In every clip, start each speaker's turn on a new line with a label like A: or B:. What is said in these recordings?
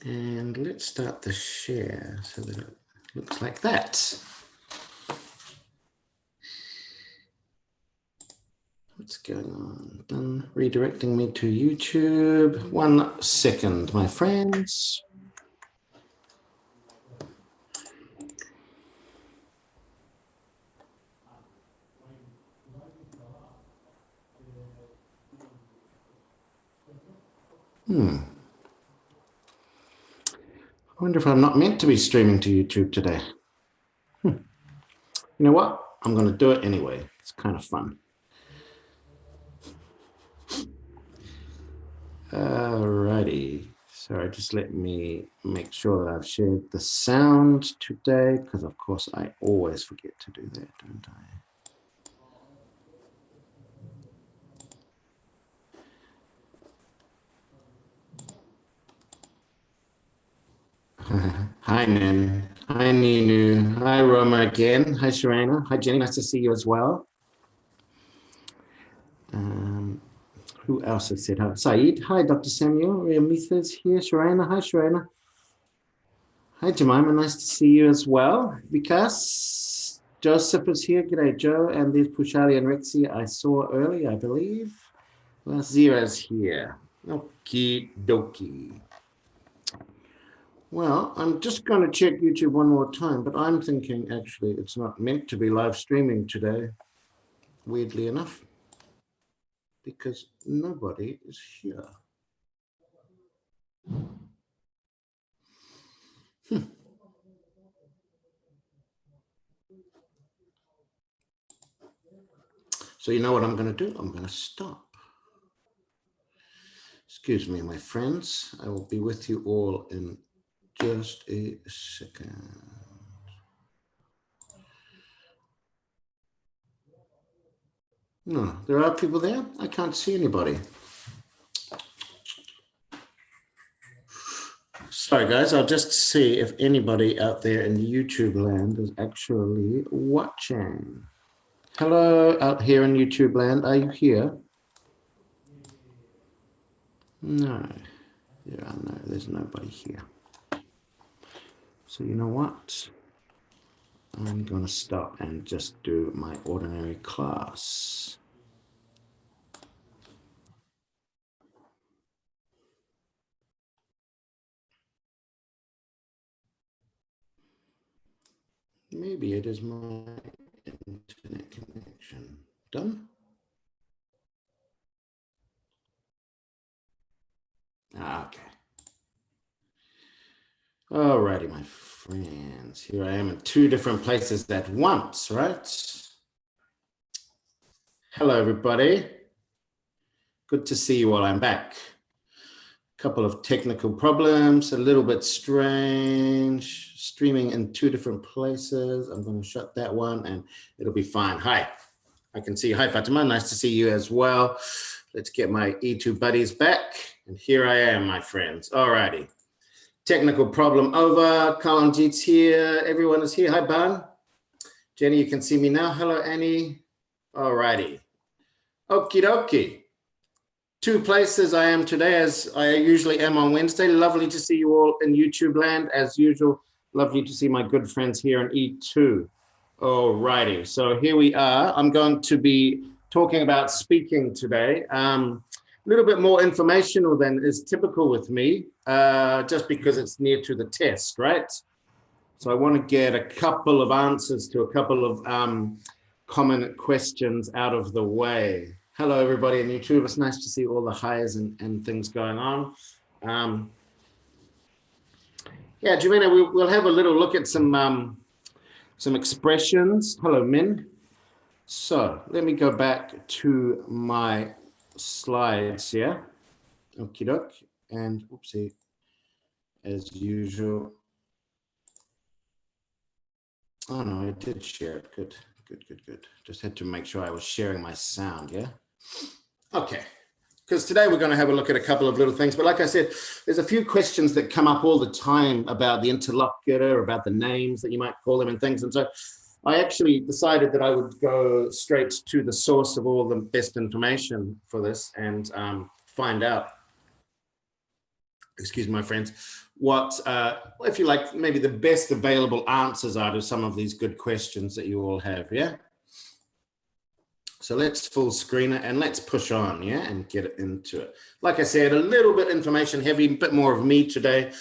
A: And let's start the share so that it looks like that. What's going on? Done redirecting me to YouTube. 1 second, my friends. I wonder if I'm not meant to be streaming to YouTube today. You know what? I'm going to do it anyway. It's kind of fun. Alrighty. So just let me make sure that I've shared the sound today, because of course I always forget to do that, don't I? Hi, Nin. Hi, Ninu. Hi, Roma again. Hi, Sharana. Hi, Jenny. Nice to see you as well. Who else has said hi? Saeed. Hi, Dr. Samuel. Riamitha's here. Sharana. Hi, Sharana. Hi, Jemima. Nice to see you as well. Vikas. Joseph is here. G'day, Joe. And there's Pushali and Rexy I saw earlier, I believe. Well, Zira's here. Okie dokie. Well, I'm just going to check YouTube one more time, but I'm thinking actually it's not meant to be live streaming today, weirdly enough, because nobody is here. So you know what I'm going to do? I'm going to stop. Excuse me, my friends. I will be with you all in just a second. No, there are people there. I can't see anybody. Sorry, guys. I'll just see if anybody out there in YouTube land is actually watching. Hello, out here in YouTube land. Are you here? No. Yeah, no, there's nobody here. So you know what? I'm going to stop and just do my ordinary class. Maybe it is my internet connection. Done? Okay. Alrighty, my friends. Here I am in 2 different places at once, right? Hello, everybody. Good to see you all. I'm back. Couple of technical problems, a little bit strange, streaming in 2 different places. I'm going to shut that one and it'll be fine. Hi, I can see you. Hi, Fatima. Nice to see you as well. Let's get my E2 buddies back. And here I am, my friends. All righty. Technical problem over. Kalamjeet's here. Everyone is here. Hi, Ban. Jenny, you can see me now. Hello, Annie. All righty. Okie dokie. 2 places I am today, as I usually am on Wednesday. Lovely to see you all in YouTube land, as usual. Lovely to see my good friends here in E2. All righty, so here we are. I'm going to be talking about speaking today. A little bit more informational than is typical with me, just because it's near to the test, right? So I want to get a couple of answers to a couple of common questions out of the way. Hello, everybody on YouTube. It's nice to see all the highs and things going on. Yeah, Jimena, we'll have a little look at some expressions. Hello, Min. So let me go back to my slides here. Okie doke. And oopsie, as usual. Oh, no, I did share it. Good, good, good, good. Just had to make sure I was sharing my sound, yeah? Okay, because today we're going to have a look at a couple of little things. But like I said, there's a few questions that come up all the time about the interlocutor, about the names that you might call them and things. And so I actually decided that I would go straight to the source of all the best information for this and find out, excuse me, my friends, what, if you like, maybe the best available answers are to some of these good questions that you all have, yeah? So let's full screen it and let's push on, yeah, and get into it. Like I said, a little bit information heavy, a bit more of me today,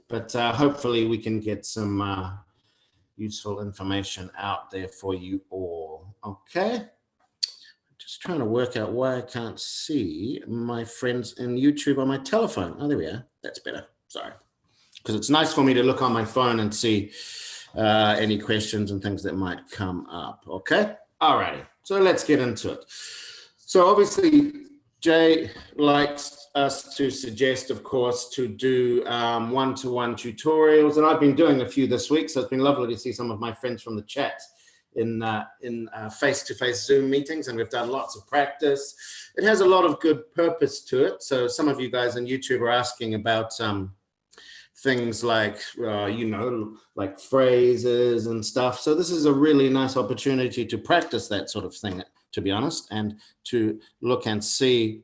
A: but hopefully we can get some useful information out there for you all, okay? Just trying to work out why I can't see my friends in YouTube on my telephone. Oh, there we are. That's better. Sorry. Because it's nice for me to look on my phone and see any questions and things that might come up, okay? All righty. So let's get into it. So obviously, Jay likes us to suggest, of course, to do one-to-one tutorials. And I've been doing a few this week, so it's been lovely to see some of my friends from the chat in face-to-face Zoom meetings, and we've done lots of practice. It has a lot of good purpose to it. So some of you guys on YouTube are asking about things like, you know, like phrases and stuff. So this is a really nice opportunity to practice that sort of thing, to be honest, and to look and see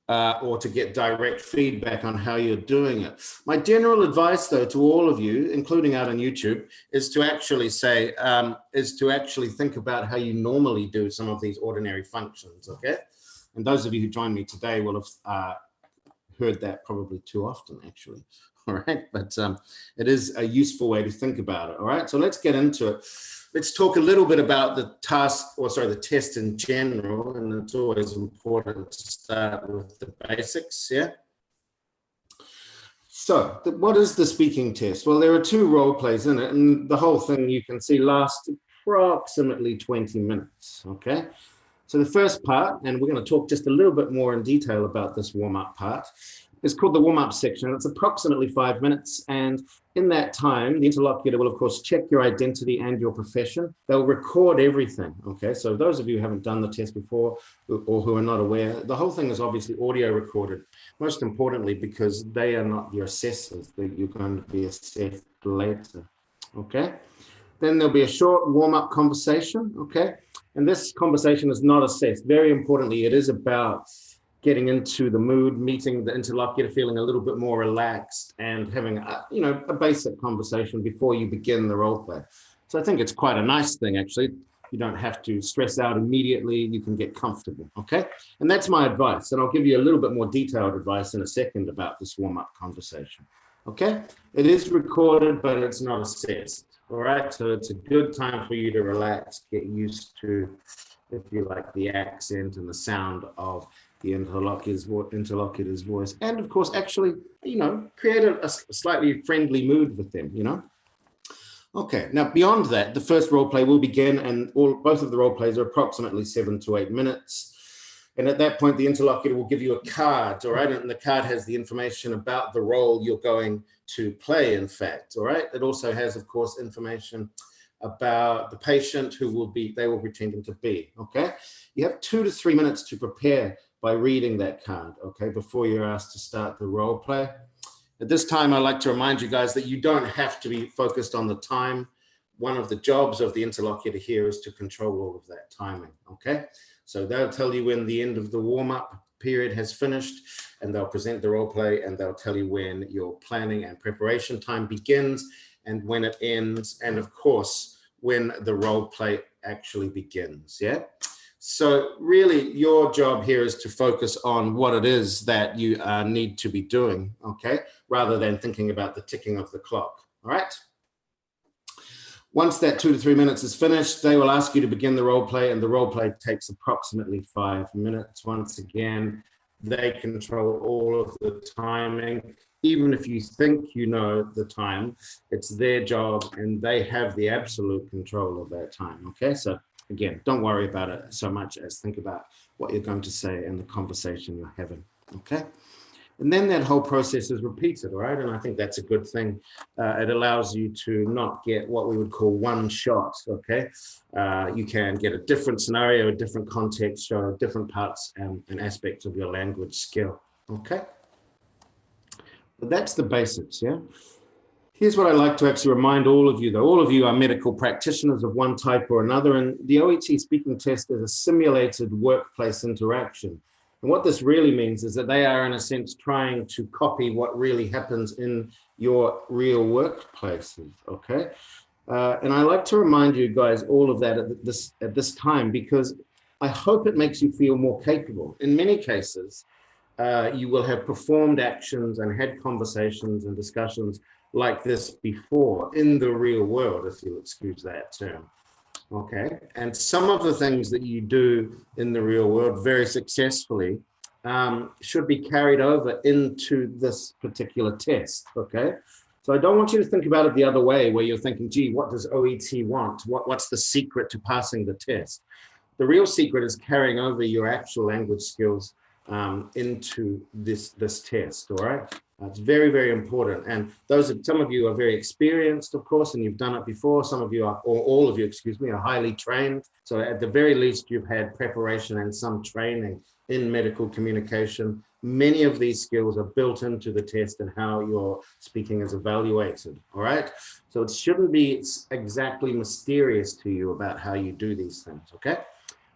A: or to get direct feedback on how you're doing it. My general advice, though, to all of you, including out on YouTube, is to actually say, think about how you normally do some of these ordinary functions, okay? And those of you who joined me today will have heard that probably too often, actually. All right, but it is a useful way to think about it. All right, so let's get into it. Let's talk a little bit about the task, or sorry, the test in general, and it's always important to start with the basics, yeah? So what is the speaking test? Well, there are 2 role plays in it, and the whole thing you can see lasts approximately 20 minutes, okay? So the first part, and we're going to talk just a little bit more in detail about this warm-up part, is called the warm-up section. It's approximately 5 minutes, and in that time, the interlocutor will, of course, check your identity and your profession. They'll record everything, okay? So those of you who haven't done the test before or who are not aware, the whole thing is obviously audio recorded, most importantly because they are not your assessors, that you're going to be assessed later, okay? Then there'll be a short warm-up conversation, okay? And this conversation is not assessed. Very importantly, it is about getting into the mood, meeting the interlocutor, feeling a little bit more relaxed, and having a basic conversation before you begin the role play. So I think it's quite a nice thing, actually. You don't have to stress out immediately. You can get comfortable, okay? And that's my advice. And I'll give you a little bit more detailed advice in a second about this warm-up conversation, okay? It is recorded, but it's not assessed, all right? So it's a good time for you to relax, get used to, if you like, the accent and the sound of the interlocutor's voice, and of course, actually, create a slightly friendly mood with them, Okay, now beyond that, the first role play will begin, and both of the role plays are approximately 7 to 8 minutes. And at that point, the interlocutor will give you a card, all right? And the card has the information about the role you're going to play, in fact, all right? It also has, of course, information about the patient they will be pretending to be, okay? You have 2 to 3 minutes to prepare by reading that card, okay, before you're asked to start the role play. At this time, I'd like to remind you guys that you don't have to be focused on the time. One of the jobs of the interlocutor here is to control all of that timing, okay? So they'll tell you when the end of the warm-up period has finished, and they'll present the role play, and they'll tell you when your planning and preparation time begins and when it ends, and of course, when the role play actually begins, yeah? So really, your job here is to focus on what it is that you need to be doing, okay? Rather than thinking about the ticking of the clock, all right? Once that 2 to 3 minutes is finished, they will ask you to begin the role play, and the role play takes approximately 5 minutes. Once again, they control all of the timing. Even if you think you know the time, it's their job, and they have the absolute control of that time, okay? So again, don't worry about it so much as think about what you're going to say and the conversation you're having, okay? And then that whole process is repeated, all right? And I think that's a good thing. It allows you to not get what we would call one shot, okay? You can get a different scenario, a different context, show different parts and aspects of your language skill, okay? But that's the basics, yeah? Here's what I like to actually remind all of you, though. All of you are medical practitioners of one type or another, and the OET speaking test is a simulated workplace interaction. And what this really means is that they are, in a sense, trying to copy what really happens in your real workplaces, okay? And I like to remind you guys all of that at this time, because I hope it makes you feel more capable. In many cases, you will have performed actions and had conversations and discussions like this before in the real world, if you'll excuse that term. Okay, and some of the things that you do in the real world very successfully should be carried over into this particular test. Okay, so I don't want you to think about it the other way, where you're thinking, gee, what does OET want? What's the secret to passing the test? The real secret is carrying over your actual language skills into this test. All right. It's very, very important. And some of you are very experienced, of course, and you've done it before. Some of you are, or all of you, excuse me, are highly trained. So at the very least, you've had preparation and some training in medical communication. Many of these skills are built into the test and how your speaking is evaluated. All right. So it shouldn't be exactly mysterious to you about how you do these things. Okay.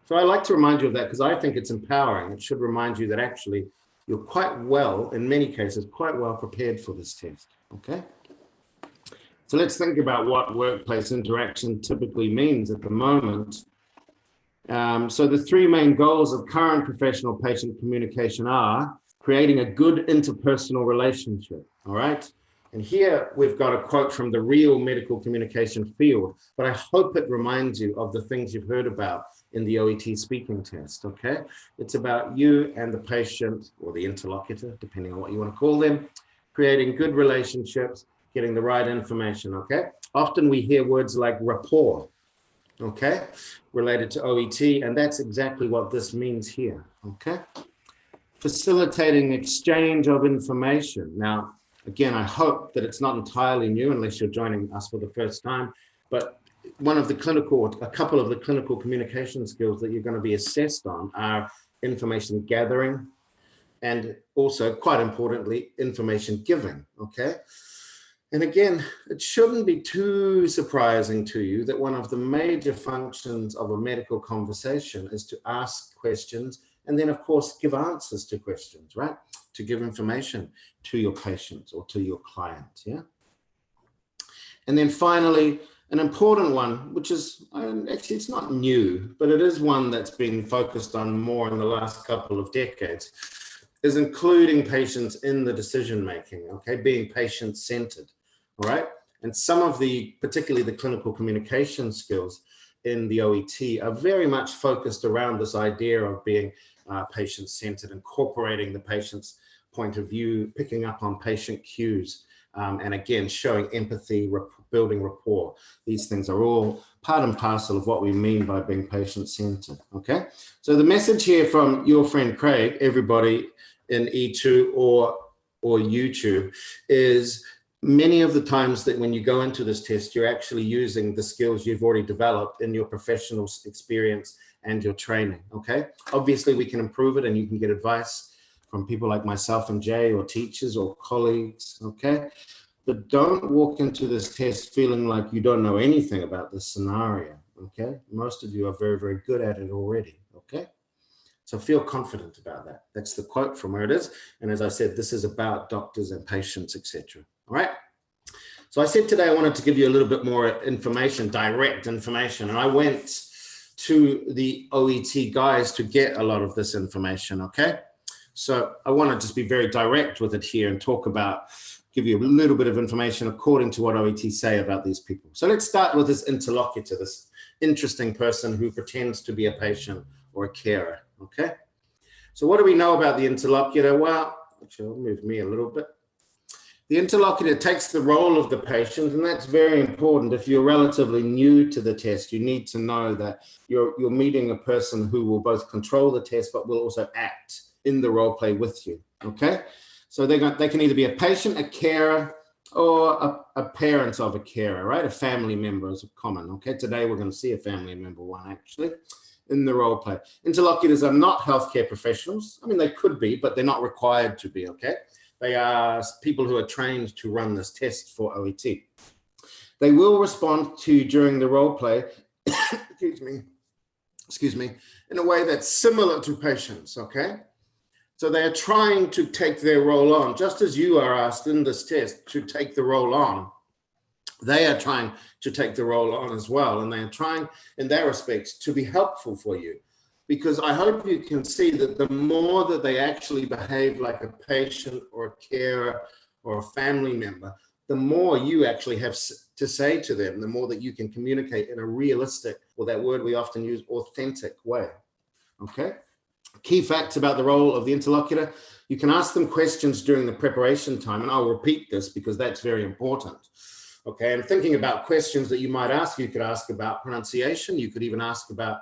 A: So I like to remind you of that because I think it's empowering. It should remind you that actually you're quite well, in many cases, quite well prepared for this test, okay? So let's think about what workplace interaction typically means at the moment. So the three main goals of current professional patient communication are creating a good interpersonal relationship, all right? And here we've got a quote from the real medical communication field, but I hope it reminds you of the things you've heard about in the OET speaking test, okay? It's about you and the patient or the interlocutor, depending on what you want to call them, creating good relationships, getting the right information, okay? Often we hear words like rapport, okay, related to OET, and that's exactly what this means here, okay? Facilitating exchange of information. Now, again, I hope that it's not entirely new unless you're joining us for the first time, but a couple of the clinical communication skills that you're going to be assessed on are information gathering and also, quite importantly, information giving, okay? And again, it shouldn't be too surprising to you that one of the major functions of a medical conversation is to ask questions and then, of course, give answers to questions, right? To give information to your patients or to your clients, yeah? And then finally, an important one, which is, actually it's not new, but it is one that's been focused on more in the last couple of decades, is including patients in the decision-making, okay? Being patient-centered, all right? And some of particularly the clinical communication skills in the OET are very much focused around this idea of being patient-centered, incorporating the patient's point of view, picking up on patient cues, and again, showing empathy, building rapport. These things are all part and parcel of what we mean by being patient-centered, okay? So the message here from your friend Craig, everybody in E2 or YouTube, is many of the times that when you go into this test, you're actually using the skills you've already developed in your professional experience and your training, okay? Obviously, we can improve it and you can get advice from people like myself and Jay or teachers or colleagues, okay? But don't walk into this test feeling like you don't know anything about this scenario, okay? Most of you are very, very good at it already, okay? So feel confident about that. That's the quote from where it is. And as I said, this is about doctors and patients, etc. All right? So I said today I wanted to give you a little bit more information, direct information. And I went to the OET guys to get a lot of this information, okay? So I want to just be very direct with it here and give you a little bit of information according to what OET say about these people. So let's start with this interlocutor, this interesting person who pretends to be a patient or a carer, okay? So what do we know about the interlocutor? Well, actually, I'll move me a little bit. The interlocutor takes the role of the patient, and that's very important. If you're relatively new to the test, you need to know that you're meeting a person who will both control the test, but will also act in the role play with you, okay? So they can either be a patient, a carer, or a parent of a carer, right? A family member is common, okay? Today we're going to see a family member one, actually, in the role play. Interlocutors are not healthcare professionals. I mean, they could be, but they're not required to be, okay? They are people who are trained to run this test for OET. They will respond to you during the role play, excuse me, in a way that's similar to patients, okay? So they are trying to take their role on, just as you are asked in this test to take the role on. They are trying to take the role on as well. And they are trying, in that respect, to be helpful for you. Because I hope you can see that the more that they actually behave like a patient or a carer or a family member, the more you actually have to say to them, the more that you can communicate in a realistic, or that word we often use, authentic way. Okay? Key facts about the role of the interlocutor. You can ask them questions during the preparation time, and I'll repeat this because that's very important. Okay, and thinking about questions that you might ask, you could ask about pronunciation. You could even ask about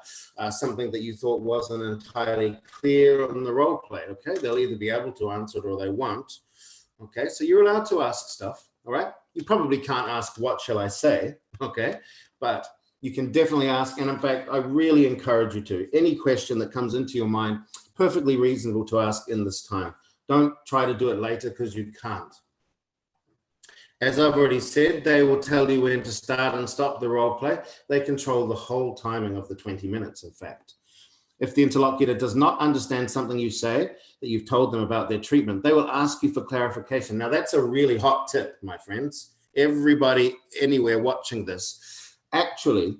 A: something that you thought wasn't entirely clear on the role play. Okay, they'll either be able to answer it or they won't. Okay, so you're allowed to ask stuff. All right, you probably can't ask, what shall I say? Okay, but you can definitely ask. And in fact, I really encourage you to. Any question that comes into your mind, perfectly reasonable to ask in this time. Don't try to do it later because you can't. As I've already said, they will tell you when to start and stop the role play. They control the whole timing of the 20 minutes, in fact. If the interlocutor does not understand something you say that you've told them about their treatment, they will ask you for clarification. Now, that's a really hot tip, my friends. Everybody anywhere watching this, actually,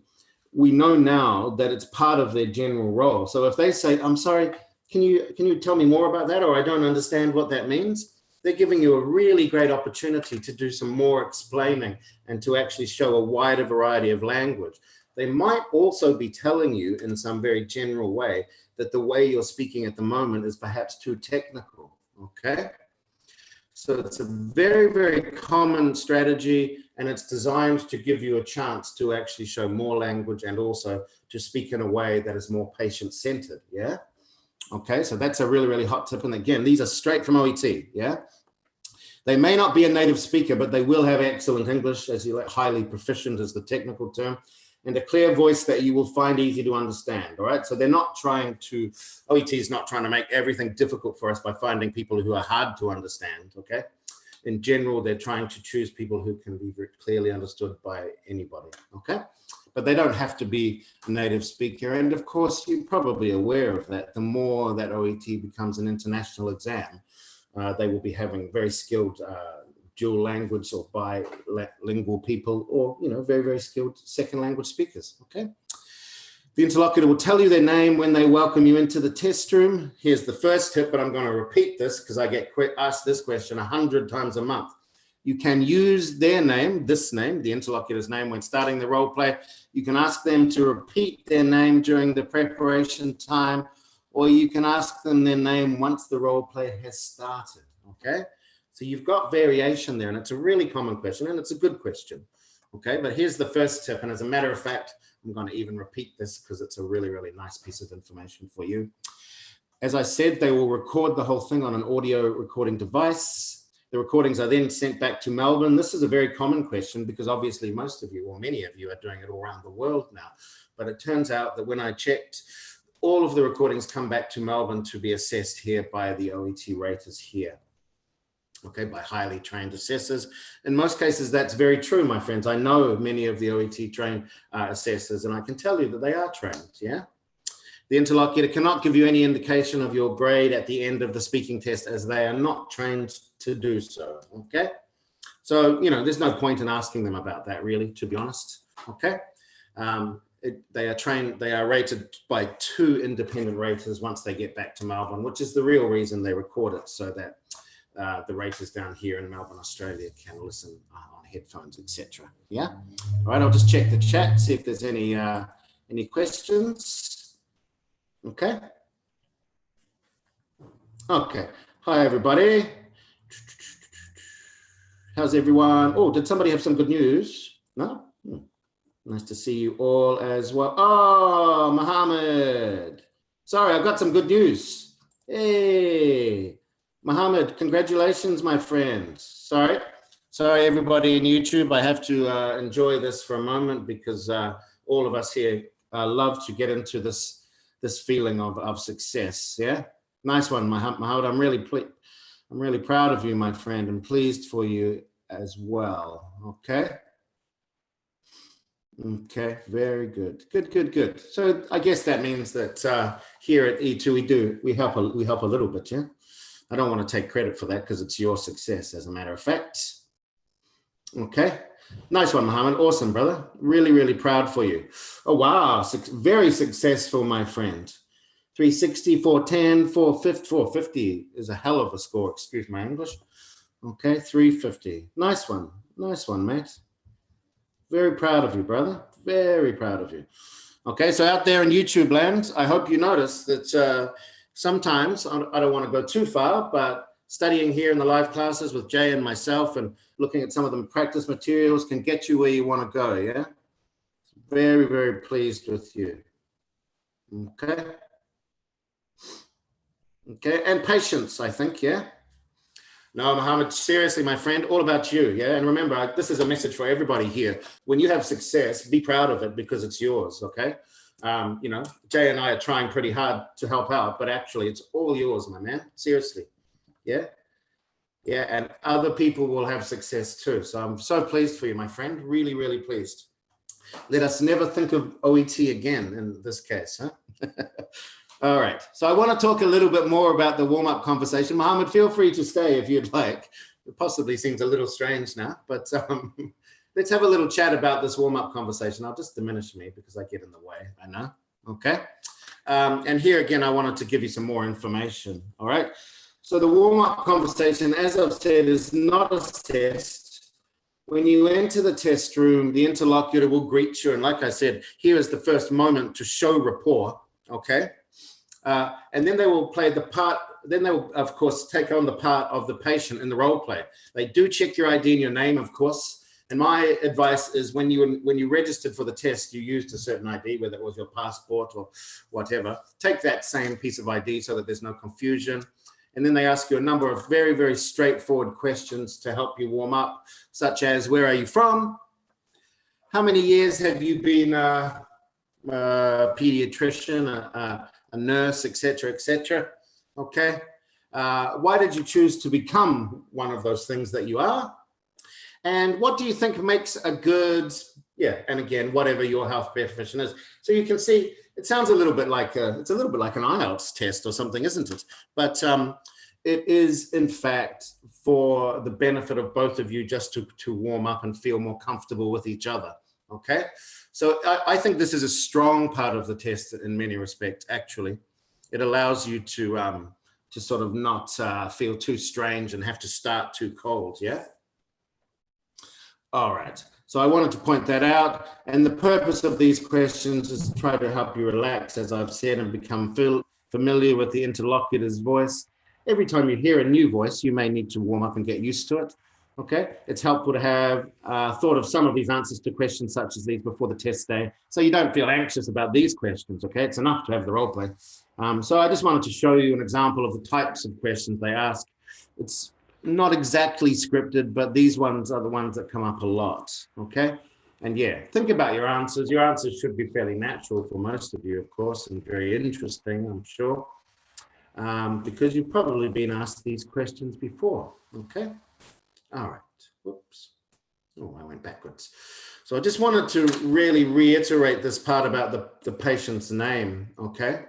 A: we know now that it's part of their general role. So if they say, I'm sorry, can you tell me more about that? Or I don't understand what that means. They're giving you a really great opportunity to do some more explaining and to actually show a wider variety of language. They might also be telling you in some very general way that the way you're speaking at the moment is perhaps too technical, okay? So it's a very, very common strategy, and it's designed to give you a chance to actually show more language and also to speak in a way that is more patient-centered, yeah? Okay, so that's a really, really hot tip. And again, these are straight from OET, yeah? They may not be a native speaker, but they will have excellent English, as you like, highly proficient is the technical term, and a clear voice that you will find easy to understand, all right? So they're not trying to, OET is not trying to make everything difficult for us by finding people who are hard to understand, okay? In general, they're trying to choose people who can be very clearly understood by anybody, okay? But they don't have to be a native speaker. And of course, you're probably aware of that. The more that OET becomes an international exam, they will be having very skilled dual language or bilingual people, or, you know, very, very skilled second language speakers, okay? The interlocutor will tell you their name when they welcome you into the test room. Here's the first tip, but I'm going to repeat this because I get asked this question 100 times a month. You can use their name, this name, the interlocutor's name, when starting the role play. You can ask them to repeat their name during the preparation time, or you can ask them their name once the role play has started, okay? So you've got variation there, and it's a really common question, and it's a good question, okay? But here's the first tip, and as a matter of fact, I'm going to even repeat this because it's a really, really nice piece of information for you. As I said, they will record the whole thing on an audio recording device. The recordings are then sent back to Melbourne. This is a very common question because obviously most of you, or many of you, are doing it all around the world now. But it turns out that when I checked, all of the recordings come back to Melbourne to be assessed here by the OET raters here, okay, by highly trained assessors. In most cases, that's very true, my friends. I know many of the OET trained assessors, and I can tell you that they are trained, yeah? The interlocutor cannot give you any indication of your grade at the end of the speaking test, as they are not trained to do so, okay? So, you know, there's no point in asking them about that, really, to be honest, okay? They are trained, they are rated by 2 independent raters once they get back to Melbourne, which is the real reason they record it, so that the raters down here in Melbourne, Australia can listen on headphones, etc. Yeah? All right, I'll just check the chat, see if there's any questions. Okay. Okay. Hi, everybody. How's everyone? Oh, did somebody have some good news? No? Nice to see you all as well. Oh, Mohammed. Sorry, I've got some good news. Hey, Mohammed, congratulations, my friend. Sorry, everybody in YouTube. I have to enjoy this for a moment because all of us here love to get into this feeling of success. Yeah, nice one, Mohammed. I'm really proud of you, my friend, and pleased for you as well. Okay. Okay, very good. Good. So I guess that means that here at E2 we help a little bit, yeah. I don't want to take credit for that because it's your success, as a matter of fact. Okay. Nice one, Mohammed. Awesome, brother. Really, really proud for you. Oh, wow. Very successful, my friend. 360, 410, 450. 450 is a hell of a score. Excuse my English. Okay, 350. Nice one. Nice one, mate. Very proud of you, brother. Very proud of you. Okay, so out there in YouTube land, I hope you notice that sometimes, I don't want to go too far, but studying here in the live classes with Jay and myself and looking at some of the practice materials can get you where you want to go, yeah? Very, very pleased with you. Okay. Okay, and patience, I think, yeah? No, Mohammed, seriously, my friend, all about you, yeah? And remember, this is a message for everybody here. When you have success, be proud of it because it's yours, okay? You know, Jay and I are trying pretty hard to help out, but actually it's all yours, my man, seriously, yeah? Yeah, and other people will have success too. So I'm so pleased for you, my friend, really, really pleased. Let us never think of OET again in this case, huh? All right, so I want to talk a little bit more about the warm-up conversation. Mohammed, feel free to stay if you'd like. It possibly seems a little strange now, but let's have a little chat about this warm-up conversation. I'll just diminish me because I get in the way, I know, okay? And here again, I wanted to give you some more information, all right? So the warm-up conversation, as I've said, is not a test. When you enter the test room, the interlocutor will greet you. And like I said, here is the first moment to show rapport, okay? And then they will play the part, then they will, of course, take on the part of the patient in the role play. They do check your ID and your name, of course. And my advice is when you registered for the test, you used a certain ID, whether it was your passport or whatever, take that same piece of ID so that there's no confusion. And then they ask you a number of very, very straightforward questions to help you warm up, such as, where are you from? How many years have you been a pediatrician, a nurse, etc., etc.? Okay. Why did you choose to become one of those things that you are? And what do you think makes a good, and again, whatever your health profession is. So you can see, it sounds a little bit like it's a little bit like an IELTS test or something, isn't it? But it is, in fact, for the benefit of both of you just to warm up and feel more comfortable with each other, okay? So I think this is a strong part of the test in many respects, actually. It allows you to sort of not feel too strange and have to start too cold, yeah? All right. So I wanted to point that out. And the purpose of these questions is to try to help you relax, as I've said, and become familiar with the interlocutor's voice. Every time you hear a new voice, you may need to warm up and get used to it. Okay, it's helpful to have thought of some of these answers to questions such as these before the test day, so you don't feel anxious about these questions, okay? It's enough to have the role play. So I just wanted to show you an example of the types of questions they ask. It's not exactly scripted, but these ones are the ones that come up a lot, okay? And yeah, think about your answers. Your answers should be fairly natural for most of you, of course, and very interesting, I'm sure, because you've probably been asked these questions before, okay? All right, whoops. Oh, I went backwards. So I just wanted to really reiterate this part about the patient's name, okay?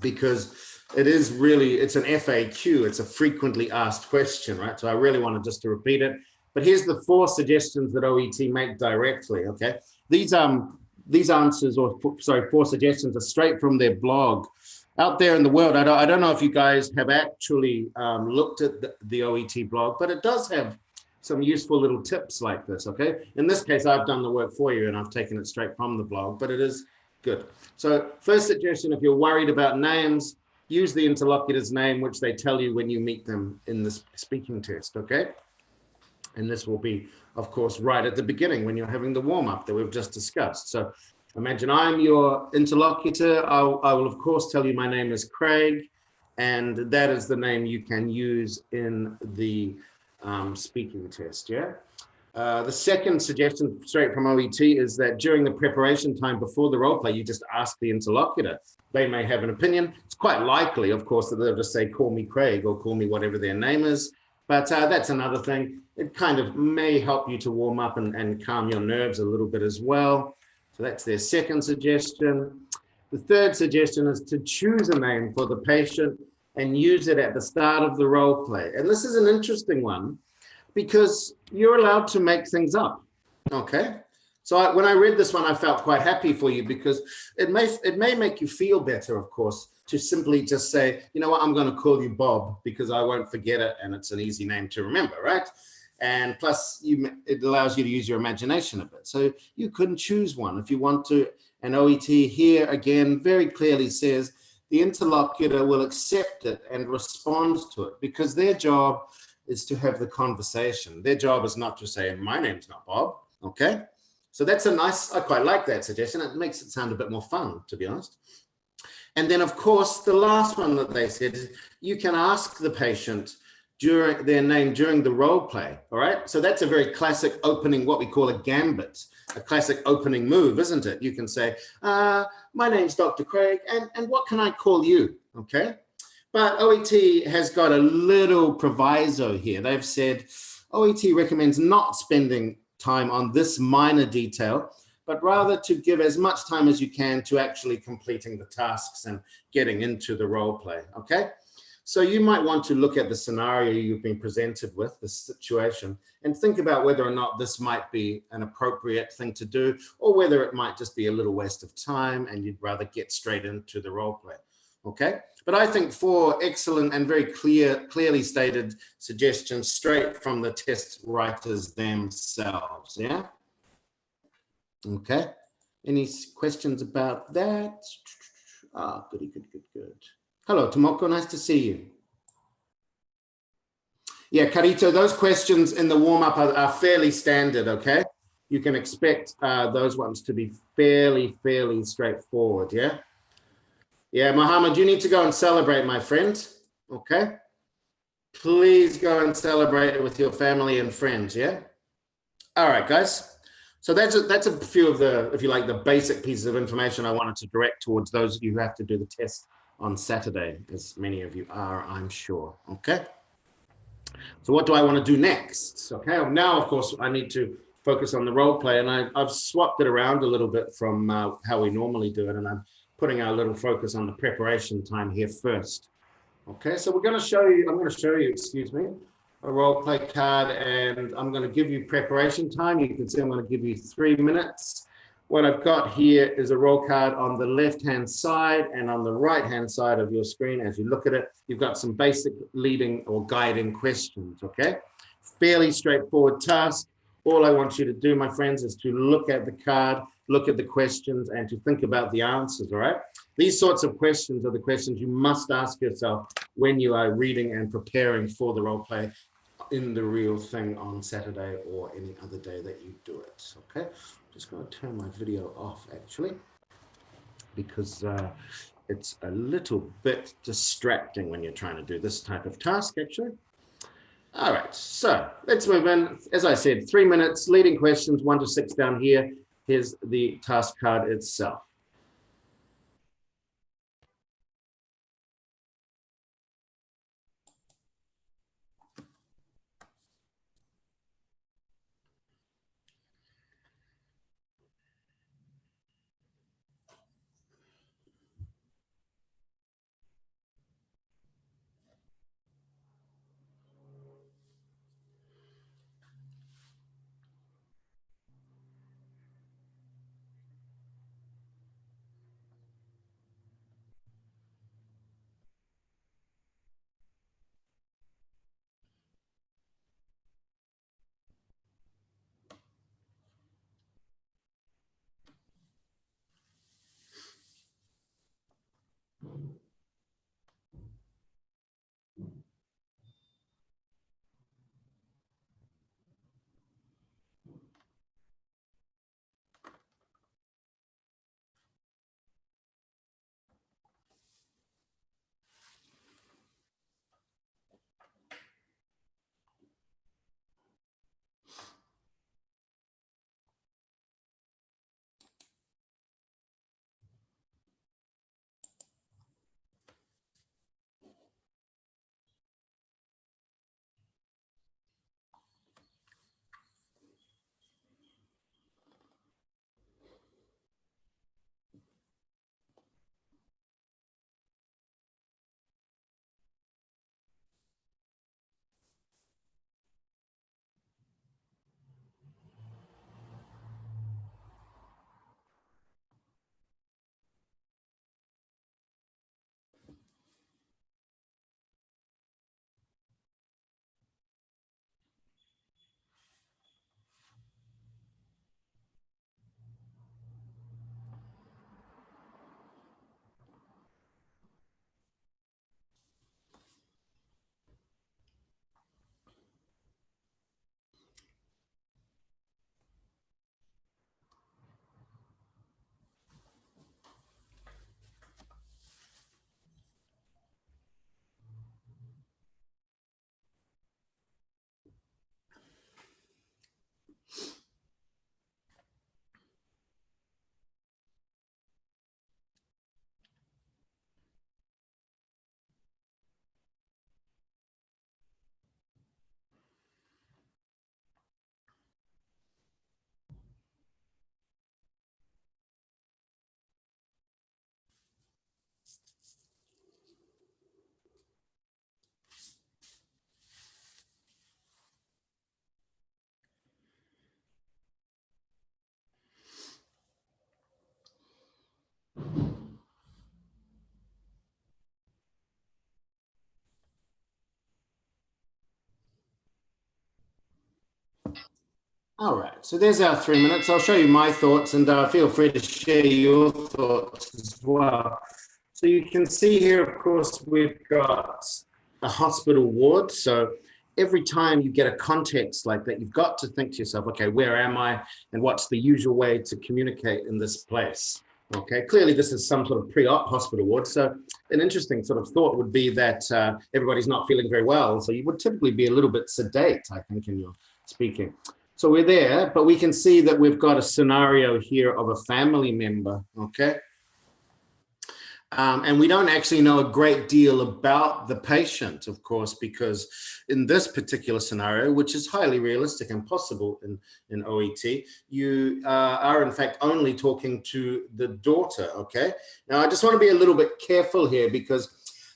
A: Because it is really, it's an FAQ, it's a frequently asked question, right? So I really wanted just to repeat it. But here's the 4 suggestions that OET make directly, okay? These answers, or sorry, 4 suggestions are straight from their blog. Out there in the world, I don't know if you guys have actually looked at the OET blog, but it does have some useful little tips like this, okay? In this case, I've done the work for you and I've taken it straight from the blog, but it is good. So first suggestion, if you're worried about names, use the interlocutor's name, which they tell you when you meet them in this speaking test, okay? And this will be, of course, right at the beginning when you're having the warm-up that we've just discussed. So imagine I'm your interlocutor. I will, of course, tell you my name is Craig, and that is the name you can use in the speaking test, yeah? The second suggestion straight from OET is that during the preparation time before the role play, you just ask the interlocutor. They may have an opinion. It's quite likely, of course, that they'll just say, call me Craig or call me whatever their name is. But that's another thing. It kind of may help you to warm up and calm your nerves a little bit as well. So that's their second suggestion. The third suggestion is to choose a name for the patient and use it at the start of the role play. And this is an interesting one because you're allowed to make things up, okay? So when I read this one, I felt quite happy for you because it may make you feel better, of course, to simply just say, you know what, I'm going to call you Bob because I won't forget it and it's an easy name to remember, right? And plus, it allows you to use your imagination a bit. So you can choose one if you want to. And OET here, again, very clearly says the interlocutor will accept it and respond to it because their job is to have the conversation. Their job is not to say, my name's not Bob, okay? So that's a nice, I quite like that suggestion. It makes it sound a bit more fun, to be honest. And then, of course, the last one that they said is you can ask the patient during their name during the role play, all right? So that's a very classic opening, what we call a gambit, a classic opening move, isn't it? You can say, my name's Dr. Craig, and what can I call you, okay? But OET has got a little proviso here. They've said OET recommends not spending time on this minor detail, but rather to give as much time as you can to actually completing the tasks and getting into the role play, okay? So you might want to look at the scenario you've been presented with, the situation, and think about whether or not this might be an appropriate thing to do, or whether it might just be a little waste of time and you'd rather get straight into the role play, okay? But I think 4 excellent and very clearly stated suggestions straight from the test writers themselves, yeah? Okay, any questions about that? Ah, goody, good. Hello, Tomoko, nice to see you. Yeah, Carito, those questions in the warm-up are fairly standard, okay? You can expect those ones to be fairly straightforward, yeah? Yeah, Mohammed, you need to go and celebrate, my friend, okay? Please go and celebrate it with your family and friends, yeah? All right, guys. So that's a few of the, if you like, the basic pieces of information I wanted to direct towards those of you who have to do the test on Saturday, as many of you are, I'm sure, okay? So what do I want to do next? Okay, well, now, of course, I need to focus on the role play, and I've swapped it around a little bit from how we normally do it, and I'm putting our little focus on the preparation time here first. Okay, so I'm going to show you, excuse me, a role play card, and I'm going to give you preparation time. You can see I'm going to give you 3 minutes. What I've got here is a role card on the left-hand side, and on the right-hand side of your screen, as you look at it, you've got some basic leading or guiding questions, okay? Fairly straightforward task. All I want you to do, my friends, is to look at the card, look at the questions, and to think about the answers, all right? These sorts of questions are the questions you must ask yourself when you are reading and preparing for the role play in the real thing on Saturday or any other day that you do it, okay? Just going to turn my video off, actually, because it's a little bit distracting when you're trying to do this type of task, actually. All right, so let's move in. As I said, 3 minutes, leading questions, 1 to 6 down here. Here's the task card itself. All right, so there's our 3 minutes. I'll show you my thoughts, and feel free to share your thoughts as well. So you can see here, of course, we've got a hospital ward. So every time you get a context like that, you've got to think to yourself, okay, where am I? And what's the usual way to communicate in this place? Okay, clearly this is some sort of pre-op hospital ward. So an interesting sort of thought would be that everybody's not feeling very well. So you would typically be a little bit sedate, I think, in your speaking. So we're there, but we can see that we've got a scenario here of a family member, okay? And we don't actually know a great deal about the patient, of course, because in this particular scenario, which is highly realistic and possible in OET, you are in fact only talking to the daughter, okay? Now, I just want to be a little bit careful here because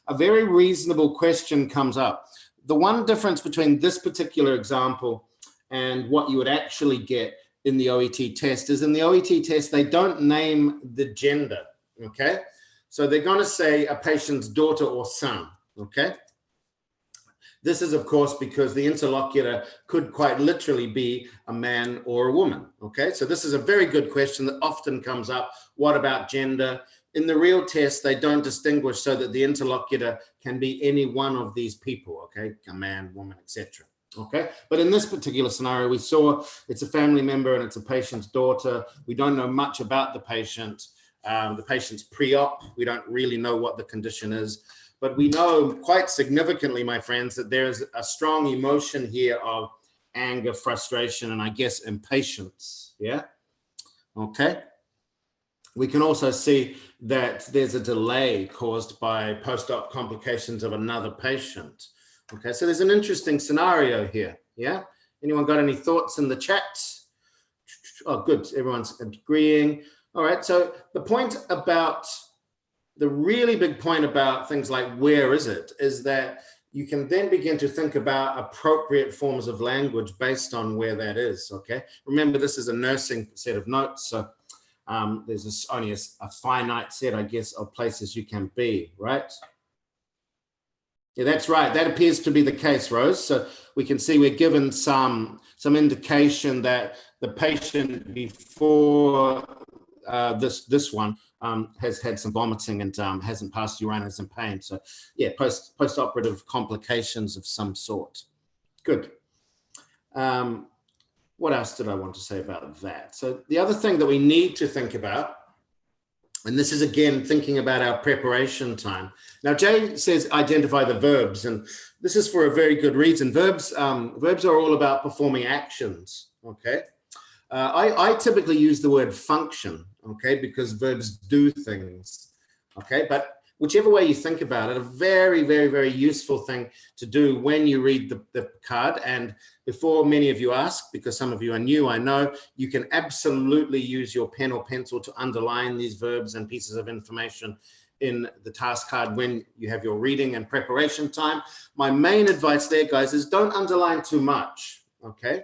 A: a very reasonable question comes up. The one difference between this particular example and what you would actually get in the OET test is in the OET test, they don't name the gender, okay? So they're going to say a patient's daughter or son, okay? This is, of course, because the interlocutor could quite literally be a man or a woman, okay? So this is a very good question that often comes up. What about gender? In the real test, they don't distinguish so that the interlocutor can be any one of these people, okay? A man, woman, etc. Okay, but in this particular scenario, we saw it's a family member and it's a patient's daughter. We don't know much about the patient. The patient's pre-op. We don't really know what the condition is, but we know quite significantly, my friends, that there's a strong emotion here of anger, frustration, and I guess impatience. Yeah. Okay. We can also see that there's a delay caused by post-op complications of another patient. Okay, so there's an interesting scenario here. Yeah. Anyone got any thoughts in the chat? Oh, good. Everyone's agreeing. All right. So the point about the really big point about things like where is it is that you can then begin to think about appropriate forms of language based on where that is. Okay. Remember, this is a nursing set of notes. So there's only a finite set, I guess, of places you can be, right? Yeah, that's right. That appears to be the case, Rose. So we can see we're given some indication that the patient before this one has had some vomiting and hasn't passed urine and is in pain. So yeah, post-operative complications of some sort. Good. What else did I want to say about that? So the other thing that we need to think about, and this is again thinking about our preparation time. Now, Jay says identify the verbs, and this is for a very good reason. Verbs are all about performing actions, okay? I typically use the word function, okay, because verbs do things, okay? But whichever way you think about it, a very, very, very useful thing to do when you read the card. And before many of you ask, because some of you are new, I know, you can absolutely use your pen or pencil to underline these verbs and pieces of information in the task card when you have your reading and preparation time. My main advice there, guys, is don't underline too much, okay?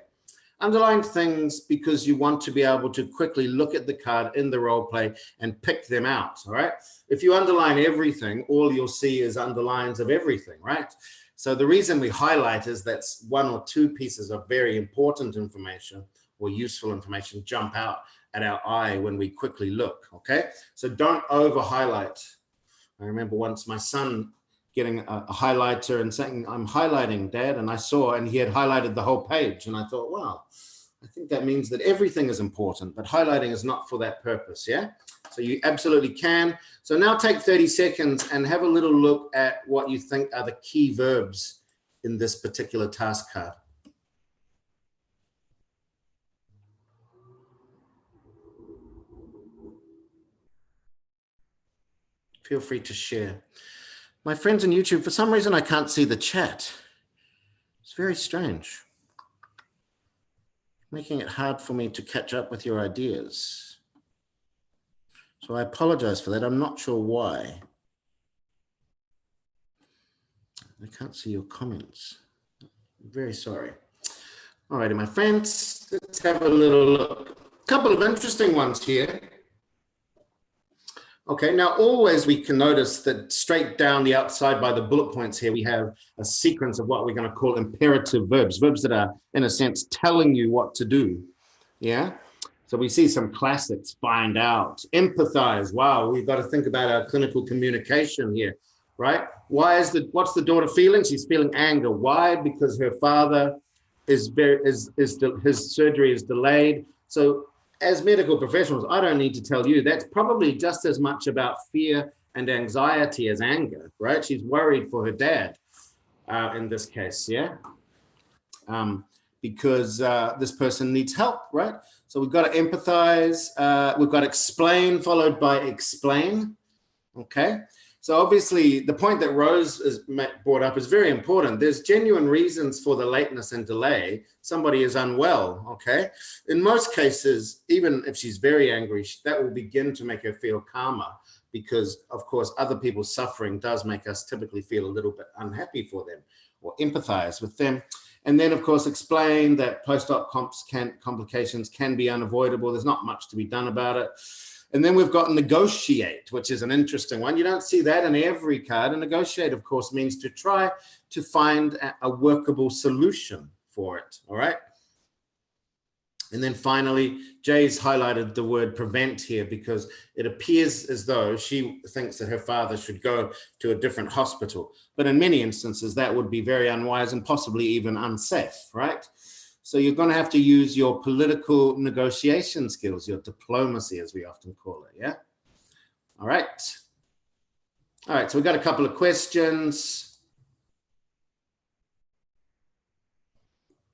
A: Underline things because you want to be able to quickly look at the card in the role play and pick them out, all right? If you underline everything, all you'll see is underlines of everything, right? So the reason we highlight is that one or two pieces of very important information or useful information jump out at our eye when we quickly look, okay? So don't over highlight. I remember once my son getting a highlighter and saying, I'm highlighting, Dad, and I saw, and he had highlighted the whole page. And I thought, wow, I think that means that everything is important, but highlighting is not for that purpose, yeah? So you absolutely can. So now take 30 seconds and have a little look at what you think are the key verbs in this particular task card. Feel free to share. My friends on YouTube, for some reason, I can't see the chat. It's very strange. Making it hard for me to catch up with your ideas. So I apologize for that. I'm not sure why. I can't see your comments. I'm very sorry. All righty, my friends, let's have a little look. A couple of interesting ones here. Okay, now always we can notice that straight down the outside by the bullet points here, we have a sequence of what we're going to call imperative verbs, verbs that are, in a sense, telling you what to do. Yeah. So we see some classics: find out, empathize. Wow, we've got to think about our clinical communication here, right? What's the daughter feeling? She's feeling anger. Why? Because her father his surgery is delayed. So as medical professionals, I don't need to tell you, that's probably just as much about fear and anxiety as anger, right? She's worried for her dad in this case, yeah? Because this person needs help, right? So we've got to empathize, we've got to explain followed by explain, okay? So obviously the point that Rose has brought up is very important. There's genuine reasons for the lateness and delay. Somebody is unwell, okay? In most cases, even if she's very angry, that will begin to make her feel calmer because of course other people's suffering does make us typically feel a little bit unhappy for them or empathize with them. And then of course explain that post-op complications can be unavoidable. There's not much to be done about it. And then we've got negotiate, which is an interesting one. You don't see that in every card. And negotiate, of course, means to try to find a workable solution for it, all right? And then finally, Jay's highlighted the word prevent here because it appears as though she thinks that her father should go to a different hospital. But in many instances, that would be very unwise and possibly even unsafe, right? So you're going to have to use your political negotiation skills, your diplomacy, as we often call it, yeah? All right. All right, so we've got a couple of questions.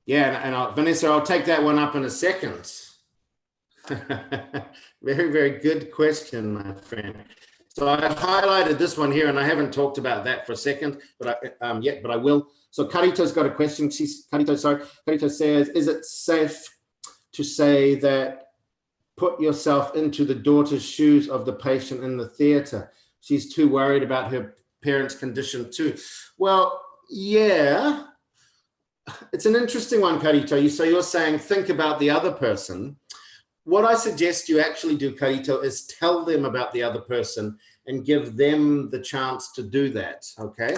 A: Yeah, and Vanessa, I'll take that one up in a second. Very, very good question, my friend. So I've highlighted this one here, and I haven't talked about that for a second, but I will. So Carito's got a question. Carito says, is it safe to say that put yourself into the daughter's shoes of the patient in the theater? She's too worried about her parents' condition too. Well, yeah, it's an interesting one, Carito. So you're saying, think about the other person. What I suggest you actually do, Carito, is tell them about the other person and give them the chance to do that, okay?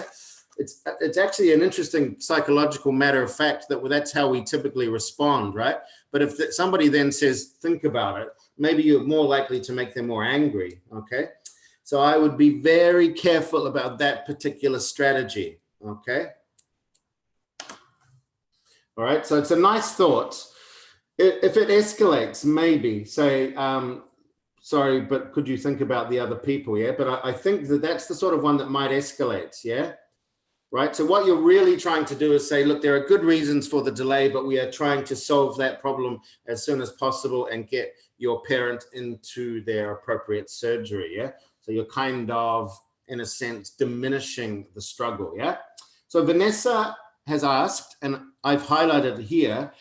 A: It's actually an interesting psychological matter of fact that that's how we typically respond, right? But if somebody then says, think about it, maybe you're more likely to make them more angry, okay? So I would be very careful about that particular strategy, okay? All right, so it's a nice thought. If it escalates, maybe say, sorry, but could you think about the other people, yeah? But I think that's the sort of one that might escalate, yeah? Right, so what you're really trying to do is say, look, there are good reasons for the delay, but we are trying to solve that problem as soon as possible and get your parent into their appropriate surgery, yeah? So you're kind of, in a sense, diminishing the struggle, yeah? So Vanessa has asked, and I've highlighted here,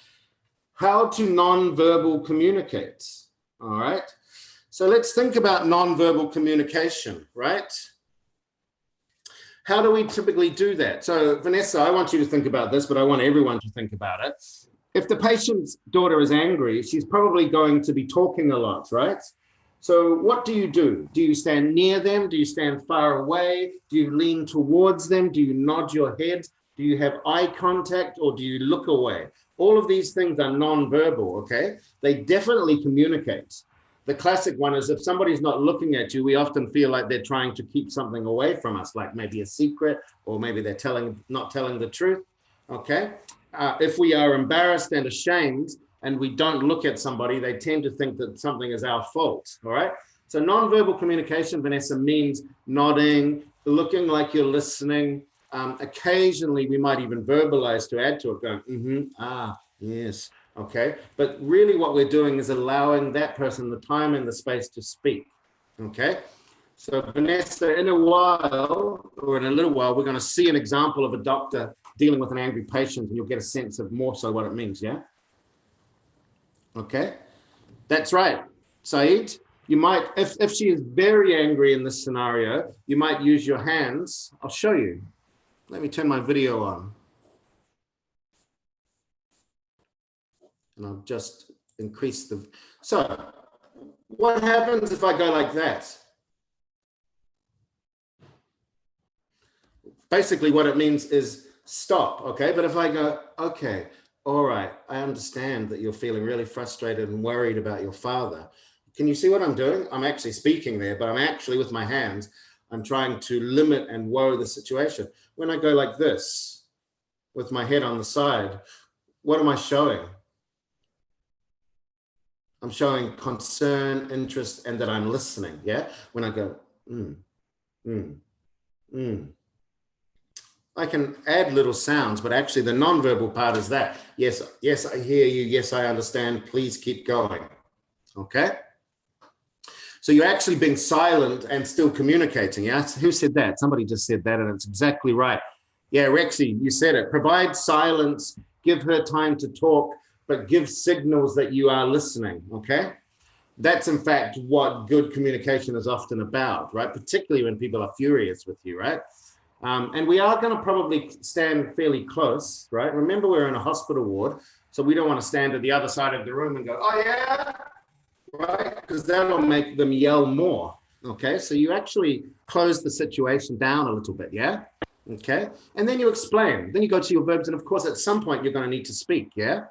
A: how to non-verbal communicate, all right? So let's think about non-verbal communication, right? How do we typically do that? So Vanessa, I want you to think about this, but I want everyone to think about it. If the patient's daughter is angry, she's probably going to be talking a lot, right? So what do you do? Do you stand near them? Do you stand far away? Do you lean towards them? Do you nod your head? Do you have eye contact or do you look away? All of these things are non-verbal, okay? They definitely communicate. The classic one is if somebody's not looking at you, we often feel like they're trying to keep something away from us, like maybe a secret, or maybe they're not telling the truth, okay? If we are embarrassed and ashamed and we don't look at somebody, they tend to think that something is our fault, all right? So nonverbal communication, Vanessa, means nodding, looking like you're listening. Occasionally, we might even verbalize to add to it, going, ah, yes. Okay, but really what we're doing is allowing that person the time and the space to speak, okay? So Vanessa, in a while, or in a little while, we're gonna see an example of a doctor dealing with an angry patient and you'll get a sense of more so what it means, yeah? Okay, that's right. Saeed, you might, if she is very angry in this scenario, you might use your hands. I'll show you. Let me turn my video on. And I'll just increase the, so what happens if I go like that? basically what it means is stop, okay? But if I go, okay, all right, I understand that you're feeling really frustrated and worried about your father. Can you see what I'm doing? I'm actually speaking there, but I'm actually with my hands, I'm trying to limit and woe the situation. When I go like this, with my head on the side, what am I showing? I'm showing concern, interest, and that I'm listening, yeah? When I go, I can add little sounds, but actually the nonverbal part is that. Yes, yes, I hear you. Yes, I understand. Please keep going, okay? So you're actually being silent and still communicating, yeah? Who said that? Somebody just said that, and it's exactly right. Yeah, Rexy, you said it. Provide silence, give her time to talk, but give signals that you are listening, okay? That's in fact what good communication is often about, right? Particularly when people are furious with you, right? And we are going to probably stand fairly close, right? Remember, we're in a hospital ward, so we don't want to stand at the other side of the room and go, oh yeah, right? Because that'll make them yell more, okay? So you actually close the situation down a little bit, yeah? Okay, and then you explain, then you go to your verbs, and of course at some point you're going to need to speak, yeah?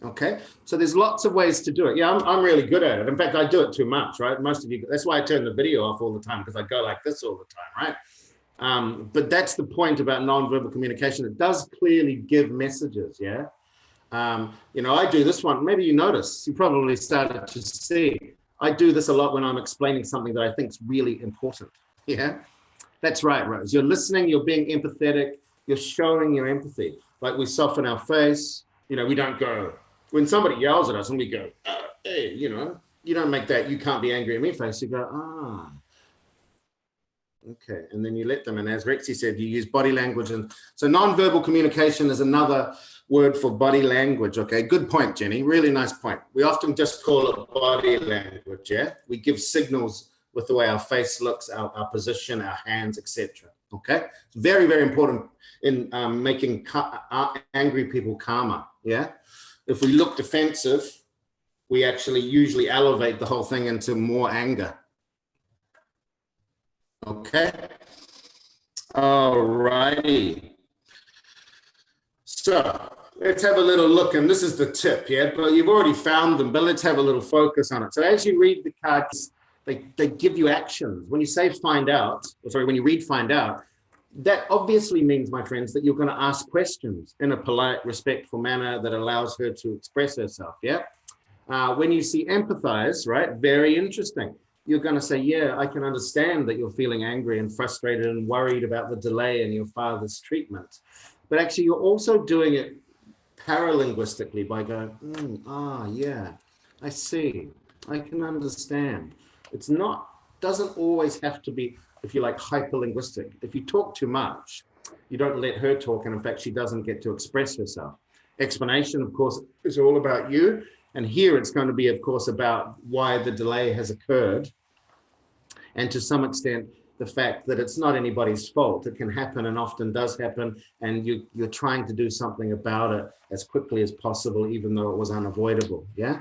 A: Okay, so there's lots of ways to do it. Yeah, I'm really good at it. In fact, I do it too much, right? Most of you, that's why I turn the video off all the time, because I go like this all the time, right? But that's the point about nonverbal communication. It does clearly give messages, yeah? You know, I do this one, maybe you notice, you probably started to see, I do this a lot when I'm explaining something that I think is really important, yeah? That's right, Rose. You're listening, you're being empathetic, you're showing your empathy. Like we soften our face, you know, we don't go, when somebody yells at us and we go, hey, you know, you don't make that, you can't be angry at me face. You go, okay. And then you let them. And as Rexy said, you use body language. And so nonverbal communication is another word for body language. Okay, good point, Jenny. Really nice point. We often just call it body language, yeah? We give signals with the way our face looks, our position, our hands, etc. Okay, it's very, very important in making angry people calmer. Yeah, if we look defensive, we actually usually elevate the whole thing into more anger. Okay, all righty. So let's have a little look, and this is the tip, yeah, but you've already found them, but let's have a little focus on it. So as you read the cards, they give you actions. When you say find out, or sorry, when you read find out, that obviously means, my friends, that you're going to ask questions in a polite, respectful manner that allows her to express herself, yeah? When you see empathize, right, very interesting. You're going to say, yeah, I can understand that you're feeling angry and frustrated and worried about the delay in your father's treatment. But actually, you're also doing it paralinguistically by going, yeah, I see, I can understand. It's not, doesn't always have to be, if you like, hyperlinguistic. If you talk too much, you don't let her talk, and in fact, she doesn't get to express herself. Explanation, of course, is all about you. And here it's going to be, of course, about why the delay has occurred. And to some extent, the fact that it's not anybody's fault. It can happen and often does happen. And you're trying to do something about it as quickly as possible, even though it was unavoidable. Yeah.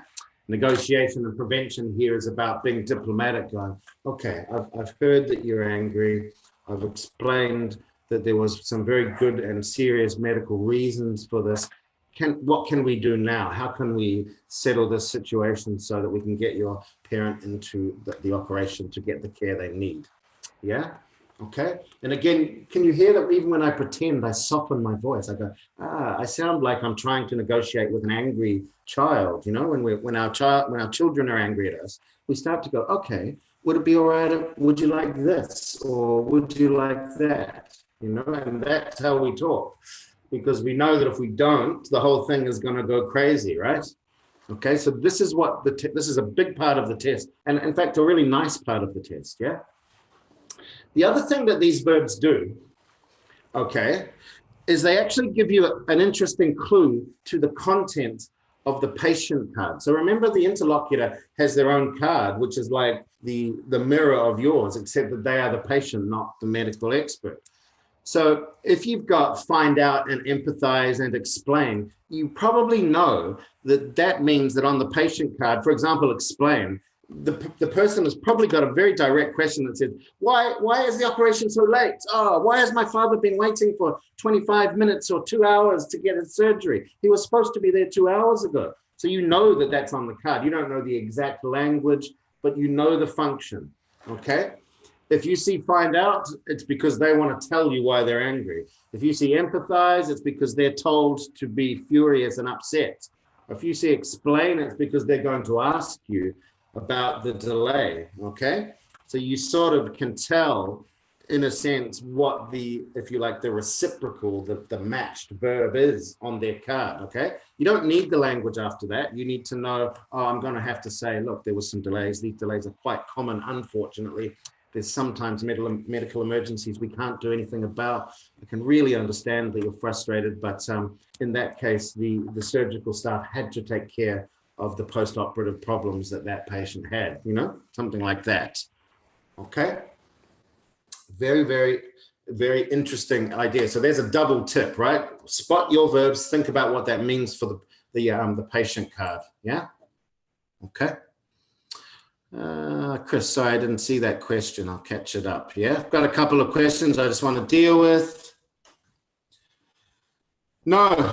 A: Negotiation and prevention here is about being diplomatic, going, okay, I've heard that you're angry. I've explained that there was some very good and serious medical reasons for this. What can we do now? How can we settle this situation so that we can get your parent into the operation to get the care they need? Yeah. Okay. And again, can you hear that even when I pretend, I soften my voice? I go, I sound like I'm trying to negotiate with an angry child. You know, when our children are angry at us, we start to go, okay, would it be all right? Would you like this? Or would you like that? You know, and that's how we talk, because we know that if we don't, the whole thing is going to go crazy, right? Okay. So this is what this is a big part of the test. And in fact, a really nice part of the test. Yeah. The other thing that these verbs do, okay, is they actually give you an interesting clue to the content of the patient card. So remember, the interlocutor has their own card, which is like the mirror of yours, except that they are the patient, not the medical expert. So if you've got find out and empathize and explain, you probably know that that means that on the patient card, for example, explain, the person has probably got a very direct question that says, why is the operation so late? Oh, why has my father been waiting for 25 minutes or 2 hours to get his surgery? He was supposed to be there 2 hours ago. So you know that that's on the card. You don't know the exact language, but you know the function, okay? If you see find out, it's because they want to tell you why they're angry. If you see empathize, it's because they're told to be furious and upset. If you see explain, it's because they're going to ask you about the delay, okay? So you sort of can tell, in a sense, what the, if you like, the reciprocal, the matched verb is on their card, okay? You don't need the language after that. You need to know, oh, I'm going to have to say, look, there was some delays. These delays are quite common, unfortunately. There's sometimes medical emergencies we can't do anything about. I can really understand that you're frustrated, but in that case, the surgical staff had to take care of the post-operative problems that patient had, you know, something like that. Okay. Very, very, very interesting idea. So there's a double tip, right? Spot your verbs, think about what that means for the patient card. Yeah. Okay. Chris, sorry, I didn't see that question. I'll catch it up. Yeah, I've got a couple of questions I just want to deal with. No,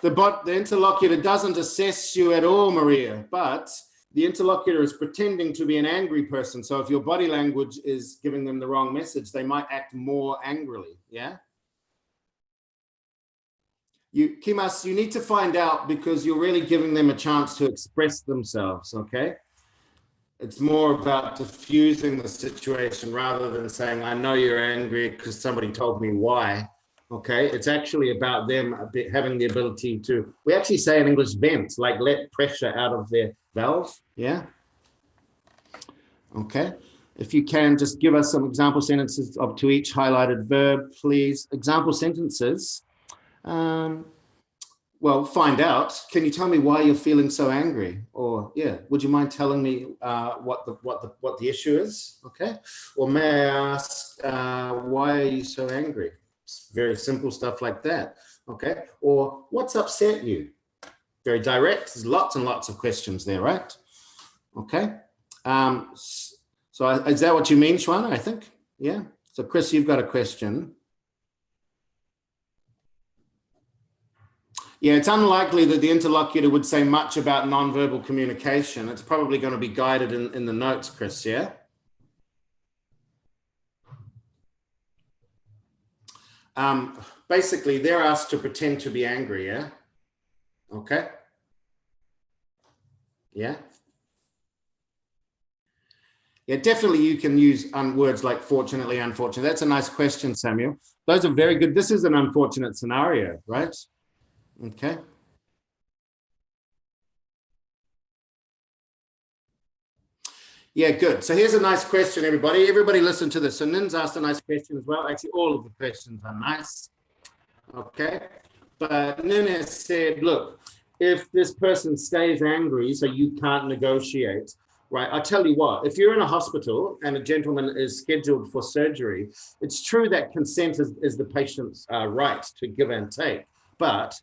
A: the interlocutor doesn't assess you at all, Maria, but the interlocutor is pretending to be an angry person. So if your body language is giving them the wrong message, they might act more angrily. Yeah. Kimas, you need to find out because you're really giving them a chance to express themselves. Okay. It's more about diffusing the situation rather than saying, I know you're angry because somebody told me why. Okay, it's actually about them having the ability to, we actually say in English, vent, like let pressure out of their valve. Yeah. Okay. If you can just give us some example sentences to each highlighted verb, please. Example sentences. Well, find out. Can you tell me why you're feeling so angry? Or yeah, would you mind telling me what the issue is? Okay. Or may I ask why are you so angry? Very simple stuff like that. Okay. Or what's upset you? Very direct. There's lots and lots of questions there, right? Okay. So is that what you mean, Shwana? I think. Yeah. So Chris, you've got a question. Yeah, it's unlikely that the interlocutor would say much about nonverbal communication. It's probably going to be guided in the notes, Chris, yeah? Basically, they're asked to pretend to be angry, yeah? Okay. Yeah. Yeah, definitely you can use words like fortunately, unfortunately. That's a nice question, Samuel. Those are very good. This is an unfortunate scenario, right? Okay. Yeah, good. So here's a nice question, everybody. Everybody listen to this. So Nin's asked a nice question as well. Actually, all of the questions are nice. Okay. But Nin has said, look, if this person stays angry, so you can't negotiate, right? I tell you what, if you're in a hospital and a gentleman is scheduled for surgery, it's true that consent is the patient's right to give and take. But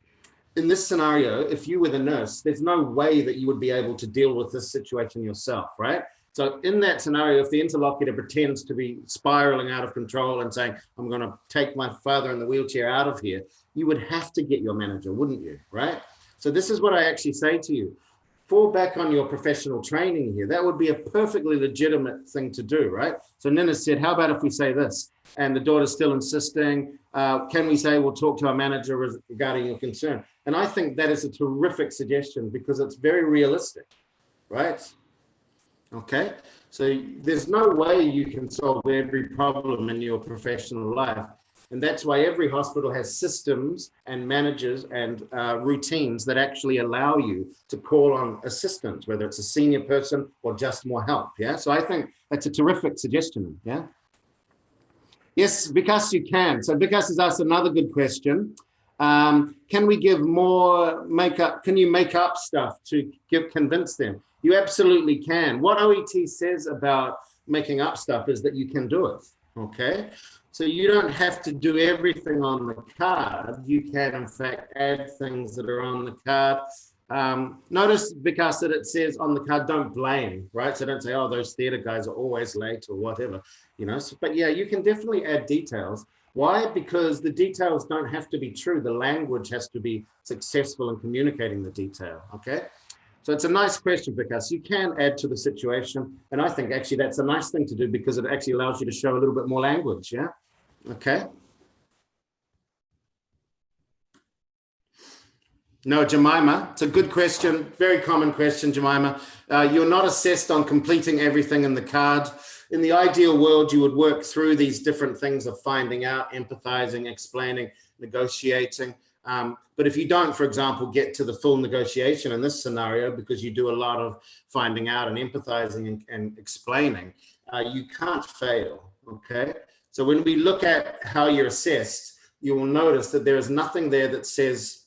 A: in this scenario, if you were the nurse, there's no way that you would be able to deal with this situation yourself, right? So in that scenario, if the interlocutor pretends to be spiraling out of control and saying, I'm going to take my father in the wheelchair out of here, you would have to get your manager, wouldn't you, right? So this is what I actually say to you. Fall back on your professional training here. That would be a perfectly legitimate thing to do, right? So Nina said, how about if we say this? And the daughter's still insisting, can we say we'll talk to our manager regarding your concern? And I think that is a terrific suggestion because it's very realistic, right? Okay, so there's no way you can solve every problem in your professional life. And that's why every hospital has systems and managers and routines that actually allow you to call on assistance, whether it's a senior person or just more help. Yeah, so I think that's a terrific suggestion. Yeah. Yes, Vikas, you can. So Vikas has asked another good question. Can we give more makeup? Can you make up stuff to convince them? You absolutely can. What OET says about making up stuff is that you can do it, okay? So you don't have to do everything on the card. You can, in fact, add things that are on the card. Notice, Vikas, that it says on the card, don't blame, right? So don't say, oh, those theater guys are always late or whatever, you know. So, but yeah, you can definitely add details. Why? Because the details don't have to be true. The language has to be successful in communicating the detail, okay? So it's a nice question, Vikas. You can add to the situation. And I think actually that's a nice thing to do because it actually allows you to show a little bit more language, yeah? Okay. No, Jemima, it's a good question. Very common question, Jemima. You're not assessed on completing everything in the card. In the ideal world, you would work through these different things of finding out, empathizing, explaining, negotiating. But if you don't, for example, get to the full negotiation in this scenario, because you do a lot of finding out and empathizing and explaining, you can't fail, okay? So when we look at how you're assessed, you will notice that there is nothing there that says,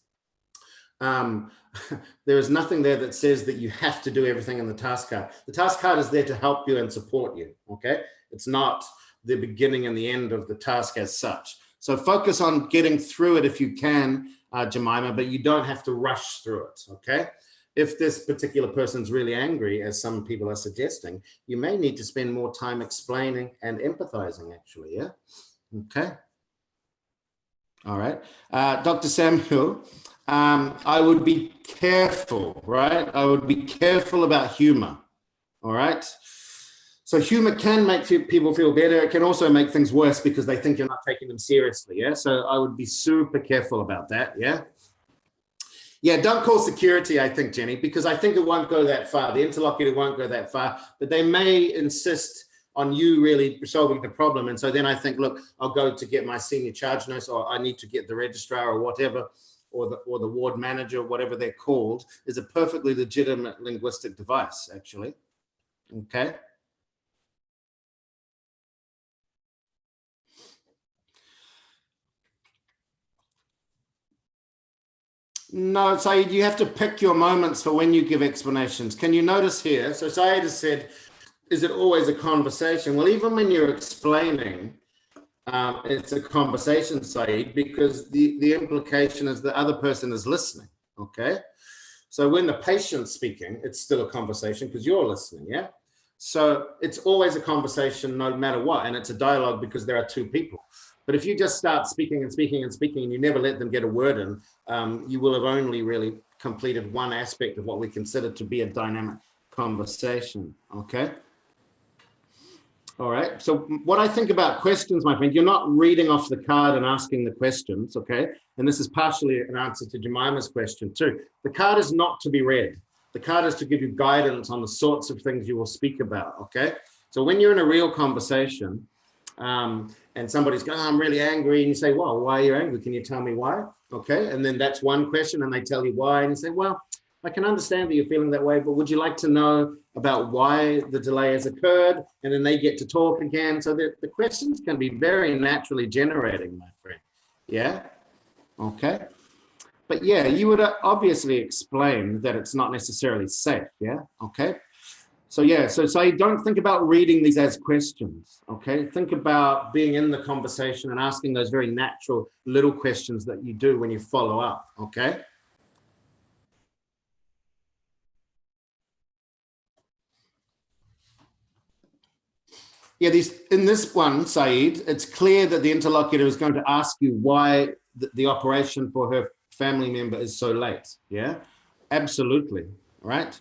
A: there is nothing there that says that you have to do everything in the task card. The task card is there to help you and support you, okay? It's not the beginning and the end of the task as such. So focus on getting through it if you can, Jemima, but you don't have to rush through it, okay? If this particular person's really angry, as some people are suggesting, you may need to spend more time explaining and empathizing, actually, yeah? Okay. All right. Dr. Samuel, I would be careful, right? I would be careful about humor, all right? So humor can make people feel better. It can also make things worse because they think you're not taking them seriously, yeah? So I would be super careful about that, yeah? Yeah, don't call security, I think, Jenny, because I think it won't go that far. The interlocutor won't go that far, but they may insist on you really solving the problem. And so then I think, look, I'll go to get my senior charge nurse, or I need to get the registrar or whatever, or the ward manager, whatever they're called, is a perfectly legitimate linguistic device, actually. Okay. No, Saeed, you have to pick your moments for when you give explanations. Can you notice here? So Saeed has said, is it always a conversation? Well, even when you're explaining, it's a conversation, Saeed, because the implication is the other person is listening, okay? So when the patient's speaking, it's still a conversation because you're listening, yeah? So it's always a conversation no matter what, and it's a dialogue because there are two people. But if you just start speaking and speaking and speaking and you never let them get a word in, you will have only really completed one aspect of what we consider to be a dynamic conversation, okay? All right, so what I think about questions, my friend, you're not reading off the card and asking the questions, okay? And this is partially an answer to Jemima's question too. The card is not to be read. The card is to give you guidance on the sorts of things you will speak about, okay? So when you're in a real conversation and somebody's going, oh, I'm really angry, and you say, well, why are you angry? Can you tell me why? Okay, and then that's one question and they tell you why, and you say, well, I can understand that you're feeling that way, but would you like to know about why the delay has occurred? And then they get to talk again. So the questions can be very naturally generating, my friend. Yeah, okay. But yeah, you would obviously explain that it's not necessarily safe, yeah, okay. So yeah, so say don't think about reading these as questions, okay? Think about being in the conversation and asking those very natural little questions that you do when you follow up, okay? Yeah, in this one, Saeed, it's clear that the interlocutor is going to ask you why the operation for her family member is so late. Yeah, absolutely. Right.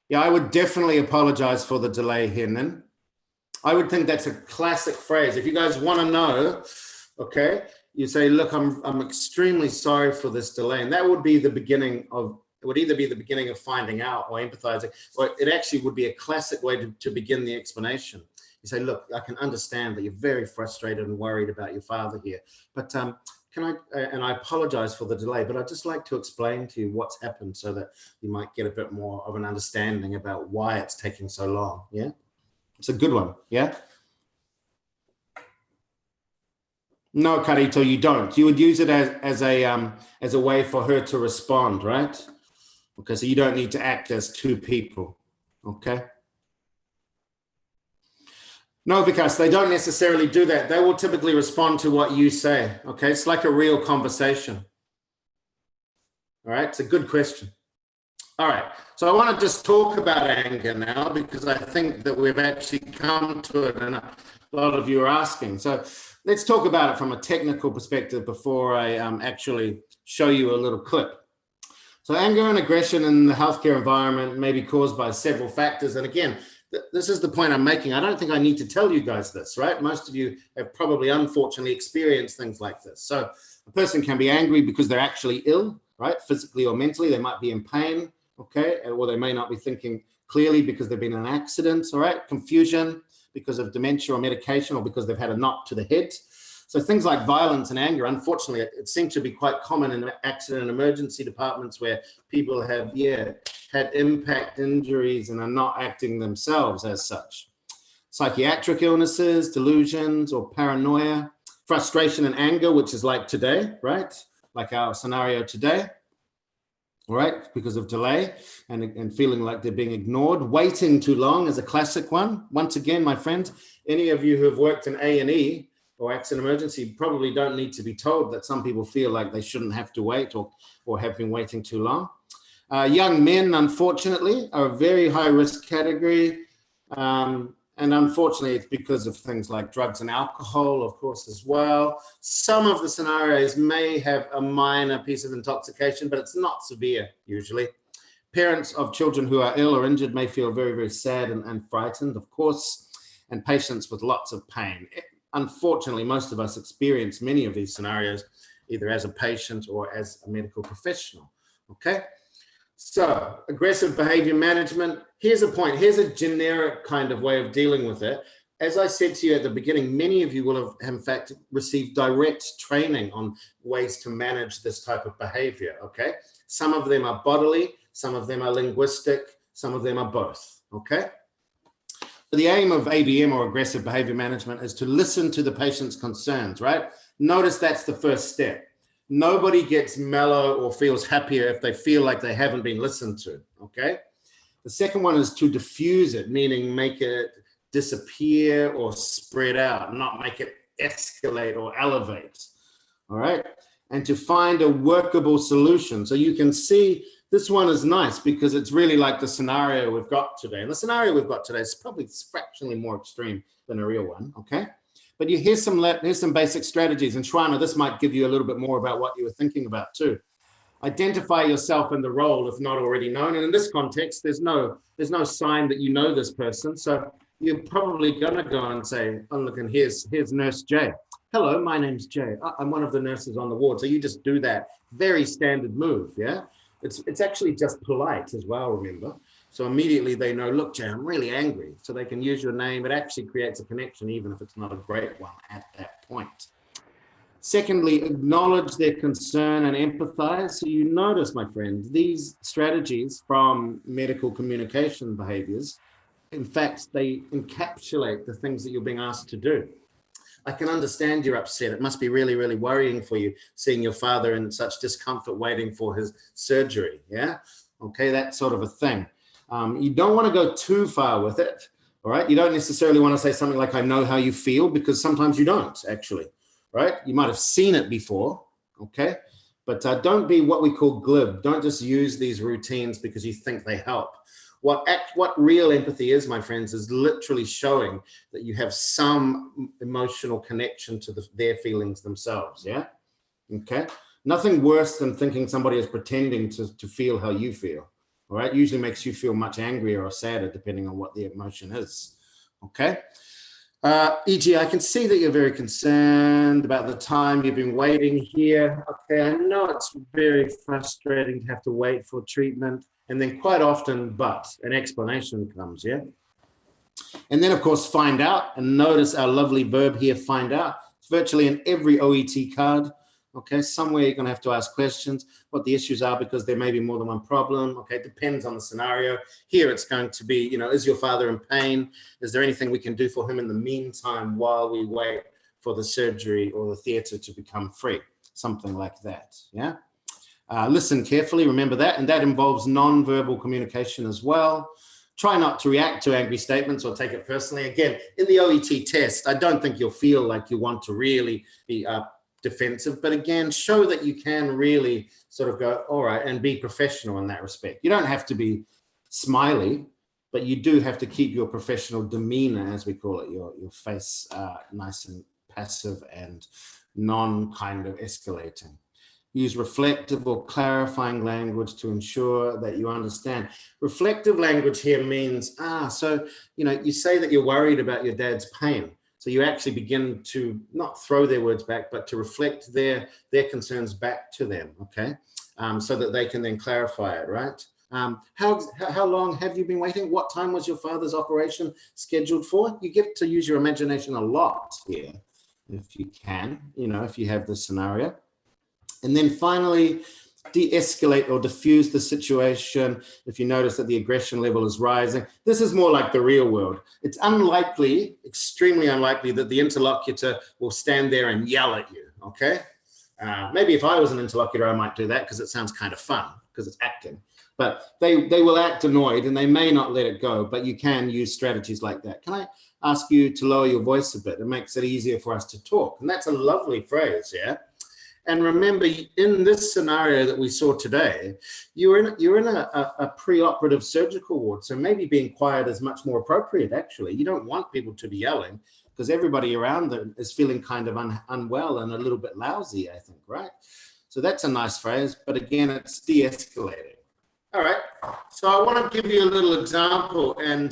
A: Yeah, I would definitely apologize for the delay, Henan. I would think that's a classic phrase. If you guys want to know, okay, you say, look, I'm extremely sorry for this delay. And that would be the beginning of, it would either be the beginning of finding out or empathizing, or it actually would be a classic way to begin the explanation. You say, look, I can understand that you're very frustrated and worried about your father here, but can I, and I apologize for the delay, but I'd just like to explain to you what's happened so that you might get a bit more of an understanding about why it's taking so long. Yeah, it's a good one. Yeah. No, Carito, you don't. You would use it as a way for her to respond, right? Okay, so you don't need to act as two people. Okay. No, Vikas, they don't necessarily do that. They will typically respond to what you say. Okay, it's like a real conversation. All right, it's a good question. All right, so I want to just talk about anger now because I think that we've actually come to it and a lot of you are asking. So let's talk about it from a technical perspective before I actually show you a little clip. So anger and aggression in the healthcare environment may be caused by several factors. And again, this is the point I'm making. I don't think I need to tell you guys this, right? Most of you have probably unfortunately experienced things like this. So a person can be angry because they're actually ill, right? Physically or mentally, they might be in pain, okay? Or they may not be thinking clearly because they've been in an accident, all right? Confusion because of dementia or medication or because they've had a knock to the head. So things like violence and anger, unfortunately, it seems to be quite common in accident and emergency departments where people have, had impact injuries and are not acting themselves as such. Psychiatric illnesses, delusions or paranoia, frustration and anger, which is like today, right? Like our scenario today, all right? Because of delay and feeling like they're being ignored. Waiting too long is a classic one. Once again, my friend, any of you who have worked in A&E, or accident emergency probably don't need to be told that some people feel like they shouldn't have to wait or have been waiting too long. Young men, unfortunately, are a very high risk category. And unfortunately, it's because of things like drugs and alcohol, of course, as well. Some of the scenarios may have a minor piece of intoxication, but it's not severe usually. Parents of children who are ill or injured may feel very, very sad and frightened, of course, and patients with lots of pain. Unfortunately, most of us experience many of these scenarios, either as a patient or as a medical professional, okay? So aggressive behavior management, here's a point. Here's a generic kind of way of dealing with it. As I said to you at the beginning, many of you will have, in fact, received direct training on ways to manage this type of behavior, okay? Some of them are bodily, some of them are linguistic, some of them are both, okay? The aim of ABM or aggressive behavior management is to listen to the patient's concerns, right? Notice that's the first step. Nobody gets mellow or feels happier if they feel like they haven't been listened to, okay? The second one is to diffuse it, meaning make it disappear or spread out, not make it escalate or elevate, all right? And to find a workable solution. So you can see this one is nice because it's really like the scenario we've got today. And the scenario we've got today is probably fractionally more extreme than a real one, okay? But here's some basic strategies. And Shwana, this might give you a little bit more about what you were thinking about too. Identify yourself in the role if not already known. And in this context, there's no sign that you know this person. So you're probably gonna go and say, oh, look, and here's Nurse Jay. Hello, my name's Jay. I'm one of the nurses on the ward. So you just do that very standard move, yeah? It's actually just polite as well, remember? So immediately they know, look, Jay, I'm really angry. So they can use your name. It actually creates a connection, even if it's not a great one at that point. Secondly, acknowledge their concern and empathize. So you notice, my friend, these strategies from medical communication behaviors, in fact, they encapsulate the things that you're being asked to do. I can understand you're upset. It must be really, really worrying for you seeing your father in such discomfort waiting for his surgery, yeah? Okay, that sort of a thing. You don't want to go too far with it, all right? You don't necessarily want to say something like, I know how you feel, because sometimes you don't actually, right? You might have seen it before, okay? But don't be what we call glib. Don't just use these routines because you think they help. What real empathy is, my friends, is literally showing that you have some emotional connection to their feelings themselves, yeah? Okay? Nothing worse than thinking somebody is pretending to feel how you feel, all right? Usually makes you feel much angrier or sadder depending on what the emotion is, okay? E.g., I can see that you're very concerned about the time you've been waiting here. Okay, I know it's very frustrating to have to wait for treatment. And then quite often, but an explanation comes, yeah? And then, of course, find out. And notice our lovely verb here, find out. It's virtually in every OET card. Okay, somewhere you're going to have to ask questions, what the issues are, because there may be more than one problem. Okay, it depends on the scenario. Here it's going to be, you know, is your father in pain? Is there anything we can do for him in the meantime while we wait for the surgery or the theater to become free? Something like that, yeah? Listen carefully, remember that, and that involves non-verbal communication as well. Try not to react to angry statements or take it personally. Again, in the OET test, I don't think you'll feel like you want to really be defensive, but again, show that you can really sort of go, all right, and be professional in that respect. You don't have to be smiley, but you do have to keep your professional demeanor, as we call it, your face nice and passive and non kind of escalating. Use reflective or clarifying language to ensure that you understand. Reflective language here means, so, you know, you say that you're worried about your dad's pain. So you actually begin to not throw their words back, but to reflect their concerns back to them, okay? So that they can then clarify it, right? How long have you been waiting? What time was your father's operation scheduled for? You get to use your imagination a lot here, if you can, you know, if you have this scenario. And then finally, de-escalate or diffuse the situation if you notice that the aggression level is rising. This is more like the real world. It's unlikely, extremely unlikely, that the interlocutor will stand there and yell at you, okay? Maybe if I was an interlocutor, I might do that because it sounds kind of fun, because it's acting. But they will act annoyed and they may not let it go, but you can use strategies like that. Can I ask you to lower your voice a bit? It makes it easier for us to talk. And that's a lovely phrase, yeah? And remember, in this scenario that we saw today, you're in a pre-operative surgical ward, so maybe being quiet is much more appropriate, actually. You don't want people to be yelling because everybody around them is feeling kind of unwell and a little bit lousy, I think, right? So that's a nice phrase, but again, it's de-escalating. All right, so I want to give you a little example. And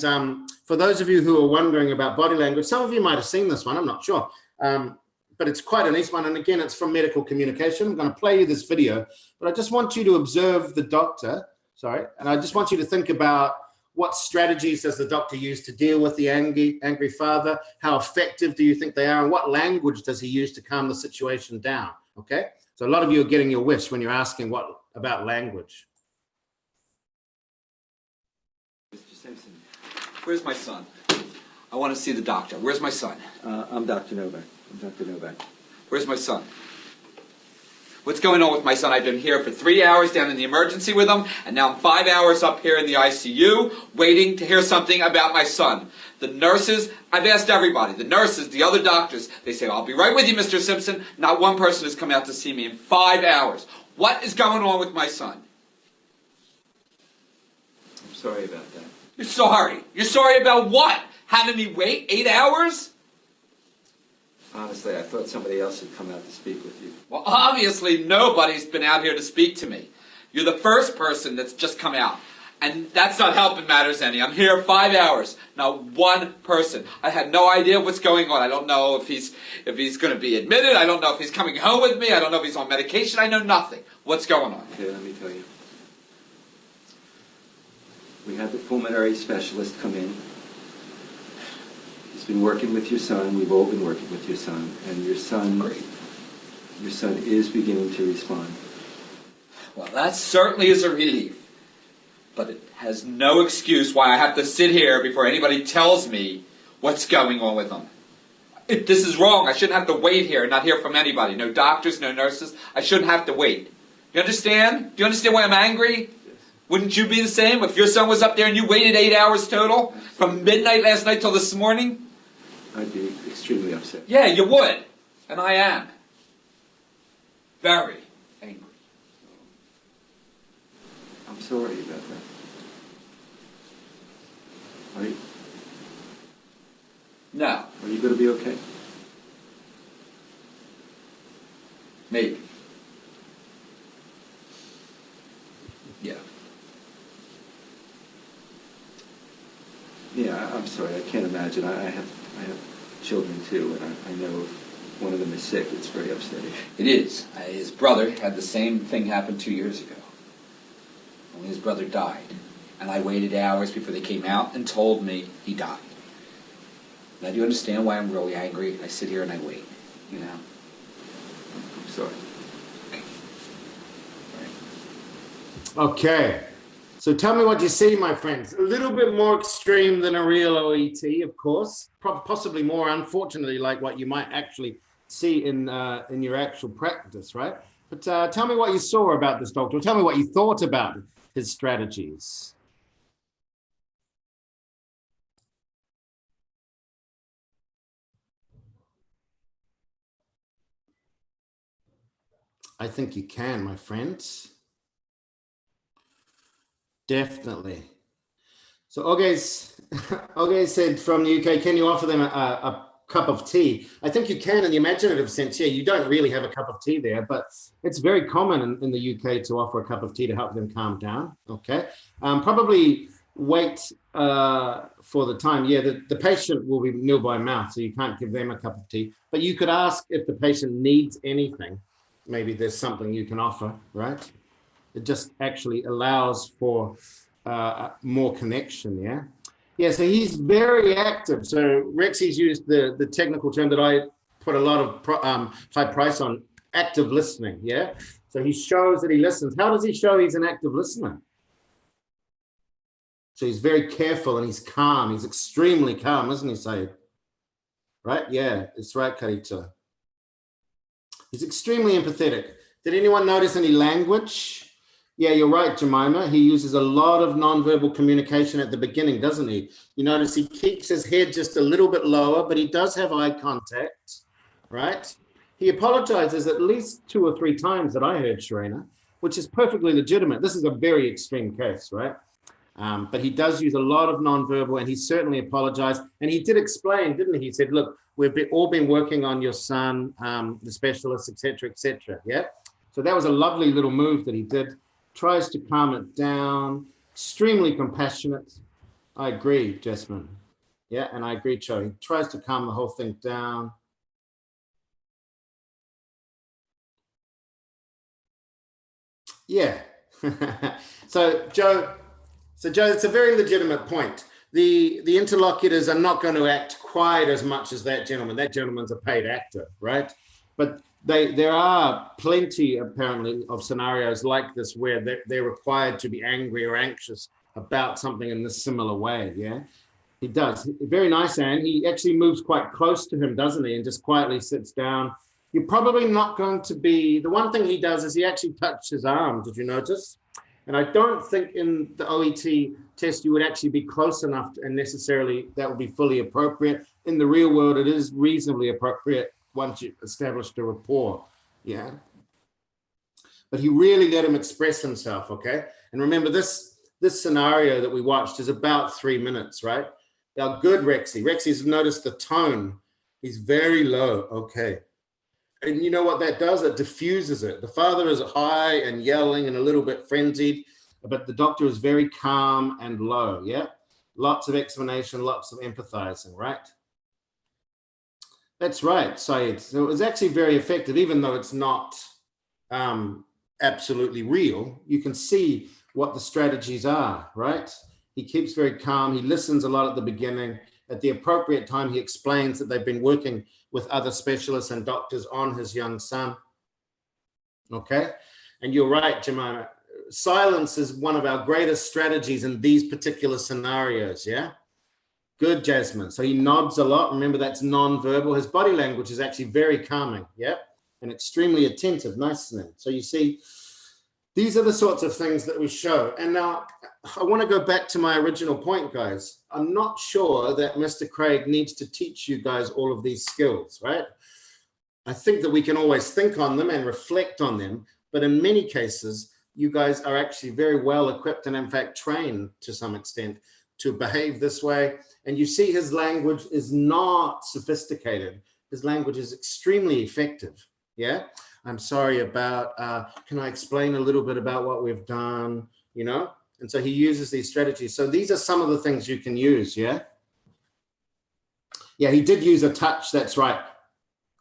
A: for those of you who are wondering about body language, some of you might have seen this one, I'm not sure. But it's quite a nice one. And again, it's from medical communication. I'm going to play you this video, but I just want you to observe the doctor, and I just want you to think about what strategies does the doctor use to deal with the angry father? How effective do you think they are? And what language does he use to calm the situation down? Okay. So a lot of you are getting your wish when you're asking what about language.
B: Mr. Simpson, where's my son? I want to see the doctor. Where's my son?
C: I'm Dr. Novak. Dr. Novak.
B: Where's my son? What's going on with my son? I've been here for 3 hours down in the emergency with him, and now I'm 5 hours up here in the ICU waiting to hear something about my son. The nurses, I've asked everybody, the nurses, the other doctors, they say, I'll be right with you, Mr. Simpson. Not one person has come out to see me in 5 hours. What is going on with my son?
C: I'm sorry about that.
B: You're sorry. You're sorry about what? Having me wait 8 hours?
C: Honestly, I thought somebody else had come out to speak with you.
B: Well, obviously nobody's been out here to speak to me. You're the first person that's just come out. And that's not helping matters any. I'm here 5 hours. Not one person. I had no idea what's going on. I don't know if he's going to be admitted. I don't know if he's coming home with me. I don't know if he's on medication. I know nothing. What's going on?
C: Okay, let me tell you. We had the pulmonary specialist come in. He's been working with your son. We've all been working with your son. And your son is beginning to respond.
B: Well, that certainly is a relief. But it has no excuse why I have to sit here before anybody tells me what's going on with him. This is wrong. I shouldn't have to wait here and not hear from anybody. No doctors, no nurses. I shouldn't have to wait. You understand? Do you understand why I'm angry?
C: Yes.
B: Wouldn't you be the same if your son was up there and you waited 8 hours total? From midnight last night till this morning?
C: I'd be extremely upset.
B: Yeah, you would. And I am. Very angry.
C: I'm sorry about that.
B: No.
C: Are you going to be okay?
B: Maybe. Yeah.
C: Yeah, I'm sorry. I can't imagine. I have children too, and I know if one of them is sick, it's very upsetting.
B: It is. His brother had the same thing happen 2 years ago. Only his brother died. And I waited hours before they came out and told me he died. Now do you understand why I'm really angry? I sit here and I wait, you know?
C: I'm sorry.
B: Okay.
A: Okay. So tell me what you see, my friends. A little bit more extreme than a real OET, of course. Possibly more, unfortunately, like what you might actually see in your actual practice, right? But tell me what you saw about this doctor. Tell me what you thought about his strategies. I think you can, my friends. Definitely. So Oge said from the UK, can you offer them a cup of tea? I think you can in the imaginative sense. Yeah, you don't really have a cup of tea there, but it's very common in the UK to offer a cup of tea to help them calm down. Okay. Probably wait for the time. Yeah, the patient will be nil by mouth, so you can't give them a cup of tea. But you could ask if the patient needs anything. Maybe there's something you can offer, right? It just actually allows for more connection. Yeah. Yeah. So he's very active. So Rexy's used the technical term that I put a lot of high price on, active listening. Yeah. So he shows that he listens. How does he show he's an active listener? So he's very careful and he's calm. He's extremely calm, isn't he, Said? Right? Yeah, it's right, Carito. He's extremely empathetic. Did anyone notice any language? Yeah, you're right, Jemima. He uses a lot of nonverbal communication at the beginning, doesn't he? You notice he keeps his head just a little bit lower, but he does have eye contact, right? He apologizes at least 2 or 3 times that I heard, Sharina, which is perfectly legitimate. This is a very extreme case, right? But he does use a lot of nonverbal, and he certainly apologized. And he did explain, didn't he? He said, look, we've all been working on your son, the specialist, et cetera, et cetera. Yeah. So that was a lovely little move that he did. Tries to calm it down, extremely compassionate. I agree, Jasmine. Yeah, and I agree, Cho. He tries to calm the whole thing down. Yeah. So Joe, it's a very legitimate point. The interlocutors are not going to act quite as much as that gentleman. That gentleman's a paid actor, right? But there are plenty, apparently, of scenarios like this where they're required to be angry or anxious about something in this similar way. Yeah, he does. Very nice, Anne. He actually moves quite close to him, doesn't he? And just quietly sits down. You're probably not going to be, the one thing he does is he actually touches his arm. Did you notice? And I don't think in the OET test you would actually be close enough and necessarily that would be fully appropriate. In the real world, it is reasonably appropriate once you've established a rapport. Yeah. But he really let him express himself, okay? And remember, this scenario that we watched is about 3 minutes, right? Now, good, Rexy. Rexy's noticed the tone. He's very low, okay. And you know what that does? It diffuses it. The father is high and yelling and a little bit frenzied, but the doctor is very calm and low, yeah? Lots of explanation, lots of empathizing, right? That's right, Saeed. So it was actually very effective, even though it's not absolutely real. You can see what the strategies are, right? He keeps very calm. He listens a lot at the beginning. At the appropriate time, he explains that they've been working with other specialists and doctors on his young son. Okay. And you're right, Jemima. Silence is one of our greatest strategies in these particular scenarios. Yeah. Good, Jasmine. So he nods a lot. Remember, that's non-verbal. His body language is actually very calming. Yeah. And extremely attentive. Nice. So you see, these are the sorts of things that we show. And now I want to go back to my original point, guys. I'm not sure that Mr. Craig needs to teach you guys all of these skills, right? I think that we can always think on them and reflect on them. But in many cases, you guys are actually very well equipped and in fact trained to some extent to behave this way. And you see his language is not sophisticated. His language is extremely effective. Yeah. I'm sorry about, can I explain a little bit about what we've done, you know? And so he uses these strategies. So these are some of the things you can use, yeah? Yeah, he did use a touch, that's right.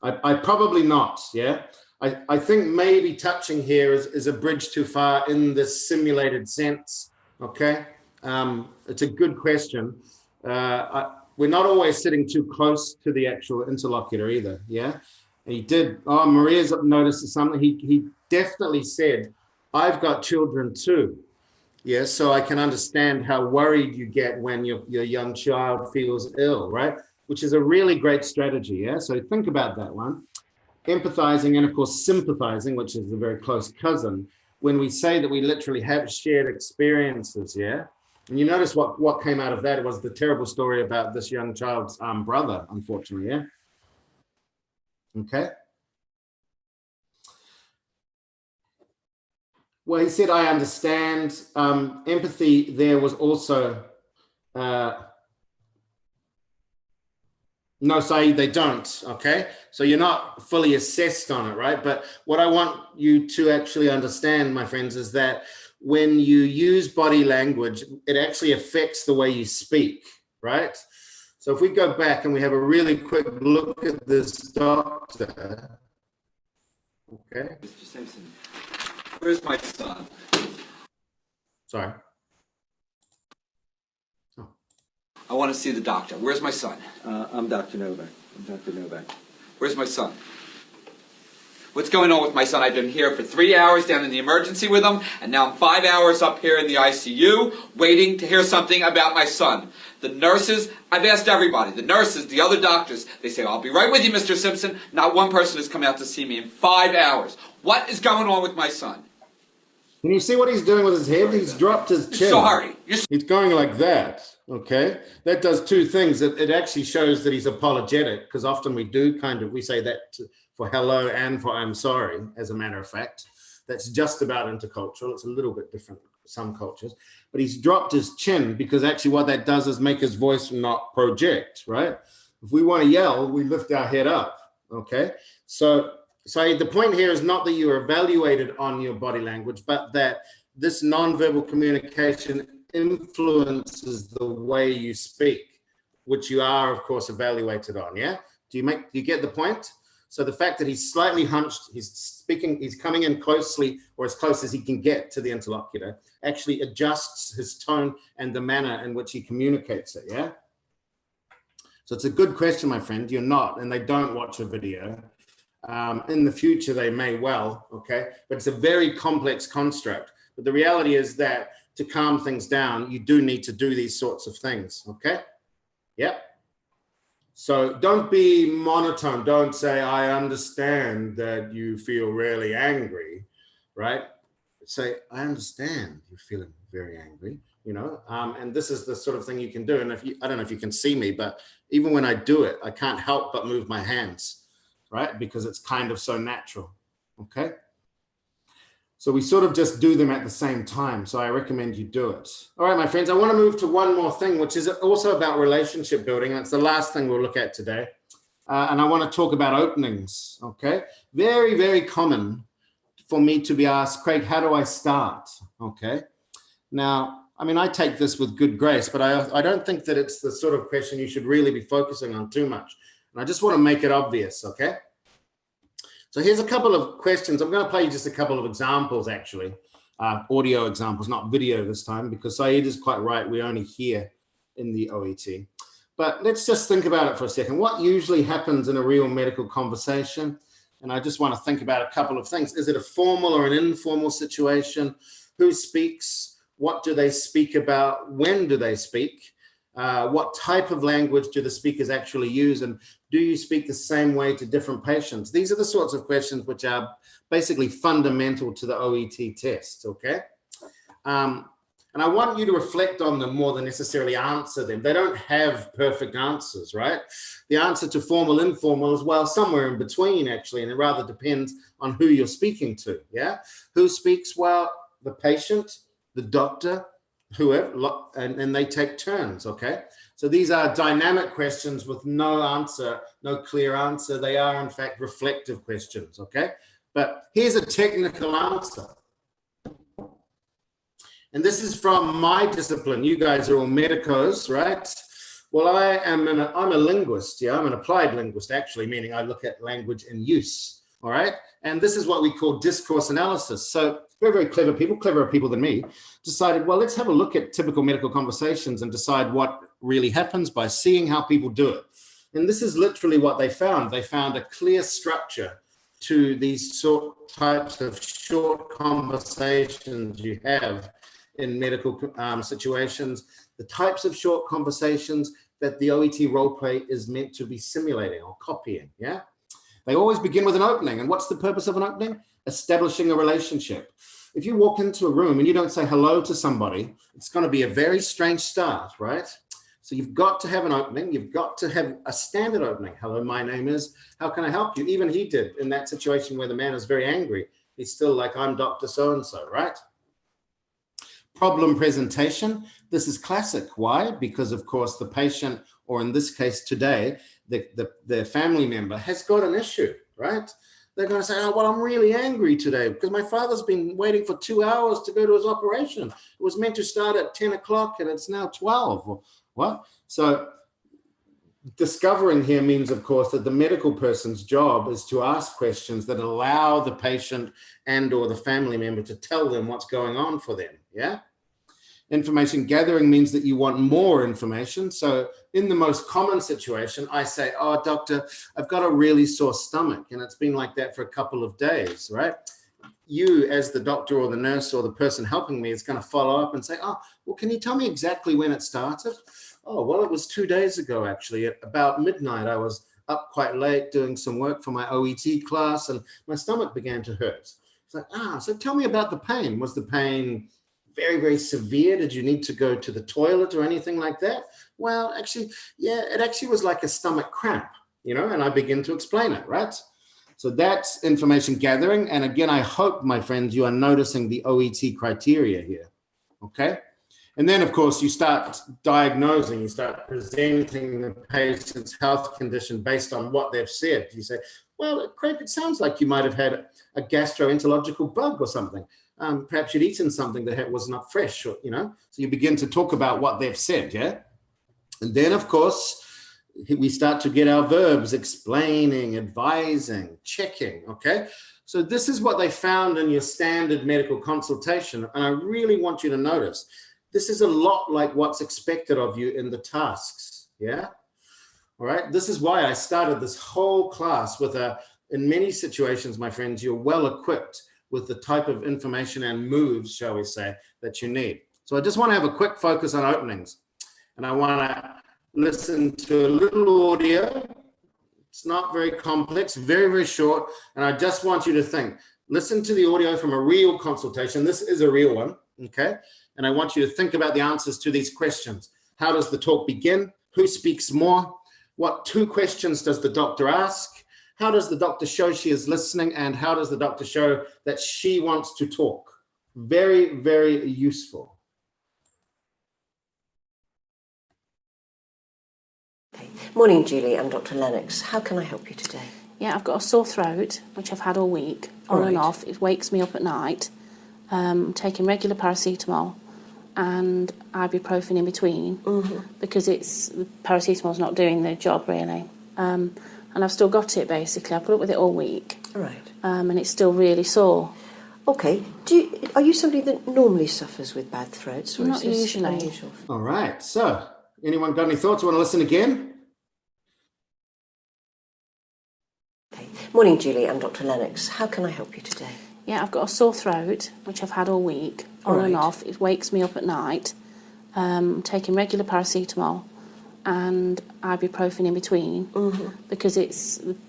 A: I probably not, yeah? I think maybe touching here is a bridge too far in this simulated sense, okay? It's a good question. We're not always sitting too close to the actual interlocutor either, yeah? He did, Maria's noticed something. He definitely said, I've got children too. Yeah, so I can understand how worried you get when your young child feels ill, right? Which is a really great strategy, yeah? So think about that one. Empathizing and of course sympathizing, which is a very close cousin, when we say that we literally have shared experiences, yeah? And you notice what came out of that was the terrible story about this young child's brother, unfortunately, yeah? Okay. Well, he said, I understand. Empathy there was also, no, Saeed, they don't, okay? So you're not fully assessed on it, right? But what I want you to actually understand, my friends, is that when you use body language, it actually affects the way you speak, right? So if we go back and we have a really quick look at this doctor, okay?
C: Mr. Simpson.
B: Where's my son?
A: Sorry.
B: I want to see the doctor. Where's my son?
C: I'm Dr. Novak.
B: Where's my son? What's going on with my son? I've been here for 3 hours down in the emergency with him, and now I'm 5 hours up here in the ICU waiting to hear something about my son. The nurses, I've asked everybody, the nurses, the other doctors, they say, I'll be right with you, Mr. Simpson. Not one person has come out to see me in 5 hours. What is going on with my son?
A: Can you see what he's doing with his head? He's dropped his chin.
B: Sorry.
A: He's going like that, okay? That does two things. It actually shows that he's apologetic, because often we say that for hello and for I'm sorry, as a matter of fact. That's just about intercultural. It's a little bit different in some cultures. But he's dropped his chin because actually what that does is make his voice not project, right? If we want to yell, we lift our head up, okay? So the point here is not that you are evaluated on your body language, but that this nonverbal communication influences the way you speak, which you are, of course, evaluated on, yeah? Do you get the point? So the fact that he's slightly hunched, he's coming in closely or as close as he can get to the interlocutor, actually adjusts his tone and the manner in which he communicates it, yeah? So it's a good question, my friend. You're not, and they don't watch a video. In the future, they may well, okay? But it's a very complex construct. But the reality is that to calm things down, you do need to do these sorts of things, okay? Yep. So don't be monotone. Don't say, I understand that you feel really angry, right? Say, I understand you're feeling very angry, you know? And this is the sort of thing you can do. And I don't know if you can see me, but even when I do it, I can't help but move my hands, right? Because it's kind of so natural, okay? So we sort of just do them at the same time. So I recommend you do it. All right, my friends, I want to move to one more thing, which is also about relationship building. It's the last thing we'll look at today. And I want to talk about openings, okay? Very, very common for me to be asked, Craig, how do I start, okay? Now, I mean, I take this with good grace, but I don't think that it's the sort of question you should really be focusing on too much. And I just want to make it obvious, okay? So here's a couple of questions. I'm going to play you just a couple of examples, actually, audio examples, not video this time, because Saeed is quite right. We're only here in the OET. But let's just think about it for a second. What usually happens in a real medical conversation? And I just want to think about a couple of things. Is it a formal or an informal situation? Who speaks? What do they speak about? When do they speak? What type of language do the speakers actually use? And do you speak the same way to different patients? These are the sorts of questions which are basically fundamental to the OET test, okay? And I want you to reflect on them more than necessarily answer them. They don't have perfect answers, right? The answer to formal, informal is, well, somewhere in between, actually, and it rather depends on who you're speaking to, yeah? Who speaks? Well, the patient, the doctor, whoever, and they take turns, okay? So these are dynamic questions with no answer, no clear answer. They are, in fact, reflective questions, okay? But here's a technical answer. And this is from my discipline. You guys are all medicos, right? Well, I'm a linguist, yeah? I'm an applied linguist, actually, meaning I look at language in use, all right? And this is what we call discourse analysis. So very, very clever people, cleverer people than me, decided, well, let's have a look at typical medical conversations and decide what really happens by seeing how people do it. And this is literally what they found. They found a clear structure to these types of short conversations you have in medical situations, the types of short conversations that the OET role play is meant to be simulating or copying, yeah? They always begin with an opening. And what's the purpose of an opening? Establishing a relationship. If you walk into a room and you don't say hello to somebody, it's going to be a very strange start, right? So you've got to have an opening. You've got to have a standard opening. Hello, my name is, how can I help you? Even he did in that situation where the man is very angry. He's still like, I'm Dr. So-and-so, right? Problem presentation. This is classic. Why? Because, of course, the patient, or in this case today, the family member has got an issue, right? They're going to say, oh, well, I'm really angry today because my father's been waiting for 2 hours to go to his operation. It was meant to start at 10 o'clock and it's now 12. Or what? So discovering here means, of course, that the medical person's job is to ask questions that allow the patient and or the family member to tell them what's going on for them, yeah? Information gathering means that you want more information. So in the most common situation, I say, oh, doctor, I've got a really sore stomach and it's been like that for a couple of days, right? You as the doctor or the nurse or the person helping me is going to follow up and say, oh, well, can you tell me exactly when it started? Oh, well, it was 2 days ago, actually. At about midnight, I was up quite late doing some work for my OET class and my stomach began to hurt. It's like, so tell me about the pain. Was the pain very, very severe? Did you need to go to the toilet or anything like that? Well, actually, yeah, it actually was like a stomach cramp, and I begin to explain it, right? So that's information gathering. And again, I hope, my friends, you are noticing the OET criteria here, okay? And then, of course, you start diagnosing, you start presenting the patient's health condition based on what they've said. You say, well, Craig, it sounds like you might have had a gastroenterological bug or something. Perhaps you'd eaten something that was not fresh, or, so you begin to talk about what they've said, yeah? And then, of course, we start to get our verbs: explaining, advising, checking, okay? So this is what they found in your standard medical consultation, and I really want you to notice, this is a lot like what's expected of you in the tasks, yeah? All right, this is why I started this whole class with in many situations, my friends, you're well equipped with the type of information and moves, shall we say, that you need. So I just want to have a quick focus on openings. And I want to listen to a little audio. It's not very complex, very, very short. And I just want you to think, listen to the audio from a real consultation. This is a real one, okay? And I want you to think about the answers to these questions. How does the talk begin? Who speaks more? What 2 questions does the doctor ask? How does the doctor show she is listening? And how does the doctor show that she wants to talk? Very, very useful.
D: Okay. Morning, Julie. I'm Dr. Lennox. How can I help you today?
E: Yeah, I've got a sore throat, which I've had all week, on and off. It wakes me up at night. I'm taking regular paracetamol and ibuprofen in between because paracetamol's not doing the job, really. And I've still got it, basically. I've put up with it all week.
D: Right.
E: And it's still really sore.
D: Okay. Are you somebody that normally suffers with bad throats? Or
E: Not
D: is this
E: usually.
D: Unusual?
A: All right. So anyone got any thoughts? Want to listen again?
D: Okay. Morning, Julie. I'm Dr. Lennox. How can I help you today?
E: Yeah, I've got a sore throat, which I've had all week, on and off. It wakes me up at night. I'm taking regular paracetamol and ibuprofen in between because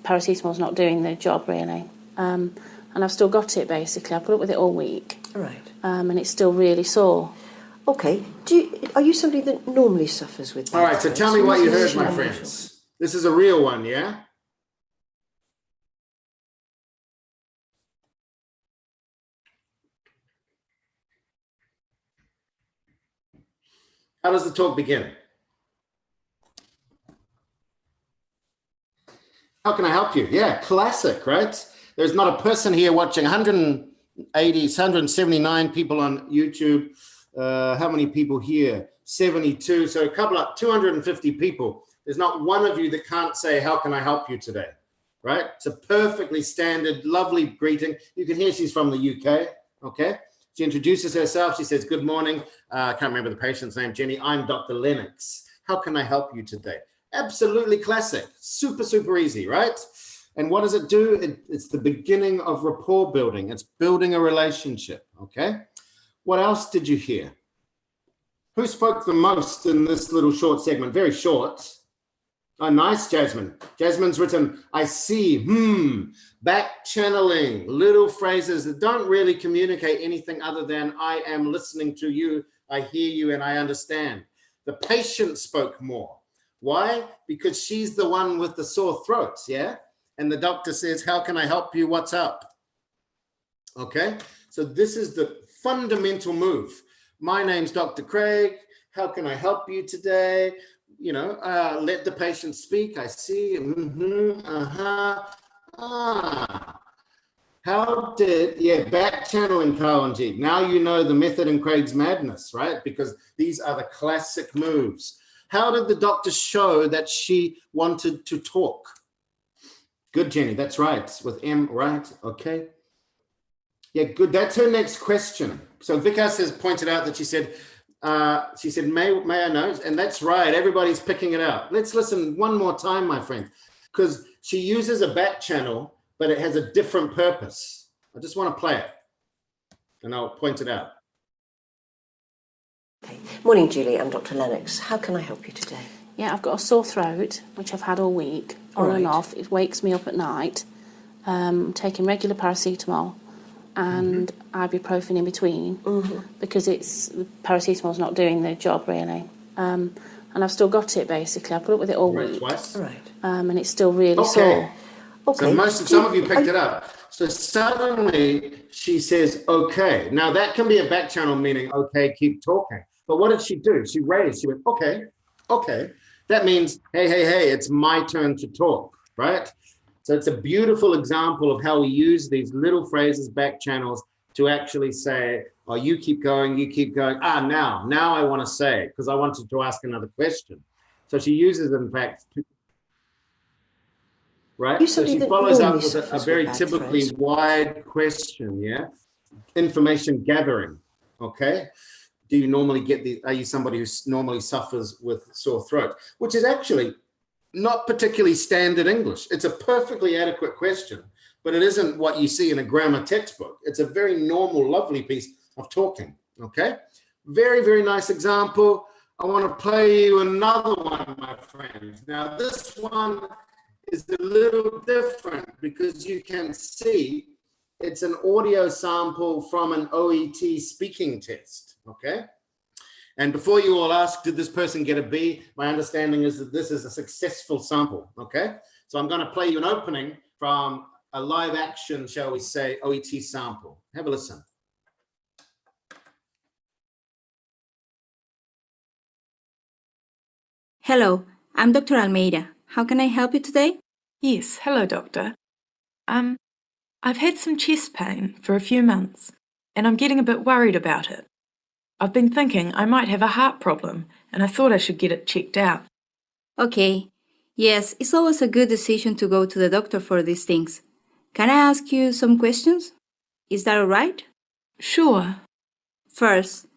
E: paracetamol's not doing the job, really. And I've still got it, basically. I've put up with it all week.
D: Right.
E: And it's still really sore.
D: Okay. Are you somebody that normally suffers with bad
A: All right, so
D: throats?
A: tell me
D: Or
A: what
D: is
A: you
D: this
A: heard, my
D: unusual?
A: friends. This is a real one, yeah? How does the talk begin? How can I help you? Yeah, classic, right? There's not a person here watching. 179 people on YouTube. How many people here? 72. So a couple of 250 people. There's not one of you that can't say, how can I help you today? Right? It's a perfectly standard, lovely greeting. You can hear she's from the UK. Okay. She introduces herself. She says, good morning. I can't remember the patient's name, Jenny. I'm Dr. Lennox. How can I help you today? Absolutely classic. Super, super easy, right? And what does it do? It's the beginning of rapport building. It's building a relationship, okay? What else did you hear? Who spoke the most in this little short segment? Very short. Oh, nice, Jasmine. Jasmine's written, I see, back channeling, little phrases that don't really communicate anything other than I am listening to you, I hear you, and I understand. The patient spoke more. Why? Because she's the one with the sore throats, yeah? And the doctor says, how can I help you? What's up? Okay, so this is the fundamental move. My name's Dr. Craig. How can I help you today? You know, let the patient speak. I see. How did, back channeling Kalanji. Now you know the method in Craig's madness, right? Because these are the classic moves. How did the doctor show that she wanted to talk? Good, Jenny. That's right. With M, right? Okay. Yeah, good. That's her next question. So Vikas has pointed out that she said, may I know? And that's right. Everybody's picking it out. Let's listen one more time, my friend, because she uses a back channel, but it has a different purpose. I just want to play it and I'll point it out.
D: Okay. Morning, Julie. I'm Dr. Lennox. How can I help you today?
E: Yeah, I've got a sore throat, which I've had all week, on and off. It wakes me up at night. Taking regular paracetamol and ibuprofen in between because the paracetamol's not doing the job really. And I've still got it basically. I put up with it all week.
A: Twice.
D: Right.
E: And it's still really sore.
A: Okay. So some of you picked it up. So suddenly she says, okay. Now that can be a back channel meaning, okay, keep talking. But what did she do? She raised, she went, okay. That means, hey, it's my turn to talk, right? So it's a beautiful example of how we use these little phrases, back channels, to actually say, oh, you keep going. Now I want to say, because I wanted to ask another question. So she uses, in fact, right? So she follows up with a very typically wide question, information gathering, okay? Do you normally get are you somebody who normally suffers with sore throat? Which is actually not particularly standard English. It's a perfectly adequate question, but it isn't what you see in a grammar textbook. It's a very normal, lovely piece of talking, okay? Very, very nice example. I want to play you another one, my friends. Now, this one is a little different because you can see it's an audio sample from an OET speaking test, okay? And before you all ask, did this person get a B? My understanding is that this is a successful sample, okay? So I'm going to play you an opening from a live action, shall we say, OET sample. Have a listen.
F: Hello, I'm Dr. Almeida. How can I help you today?
G: Yes, hello, doctor. I've had some chest pain for a few months, and I'm getting a bit worried about it. I've been thinking I might have a heart problem, and I thought I should get it checked out.
F: Okay. Yes, it's always a good decision to go to the doctor for these things. Can I ask you some questions? Is that all right?
G: Sure.
F: First,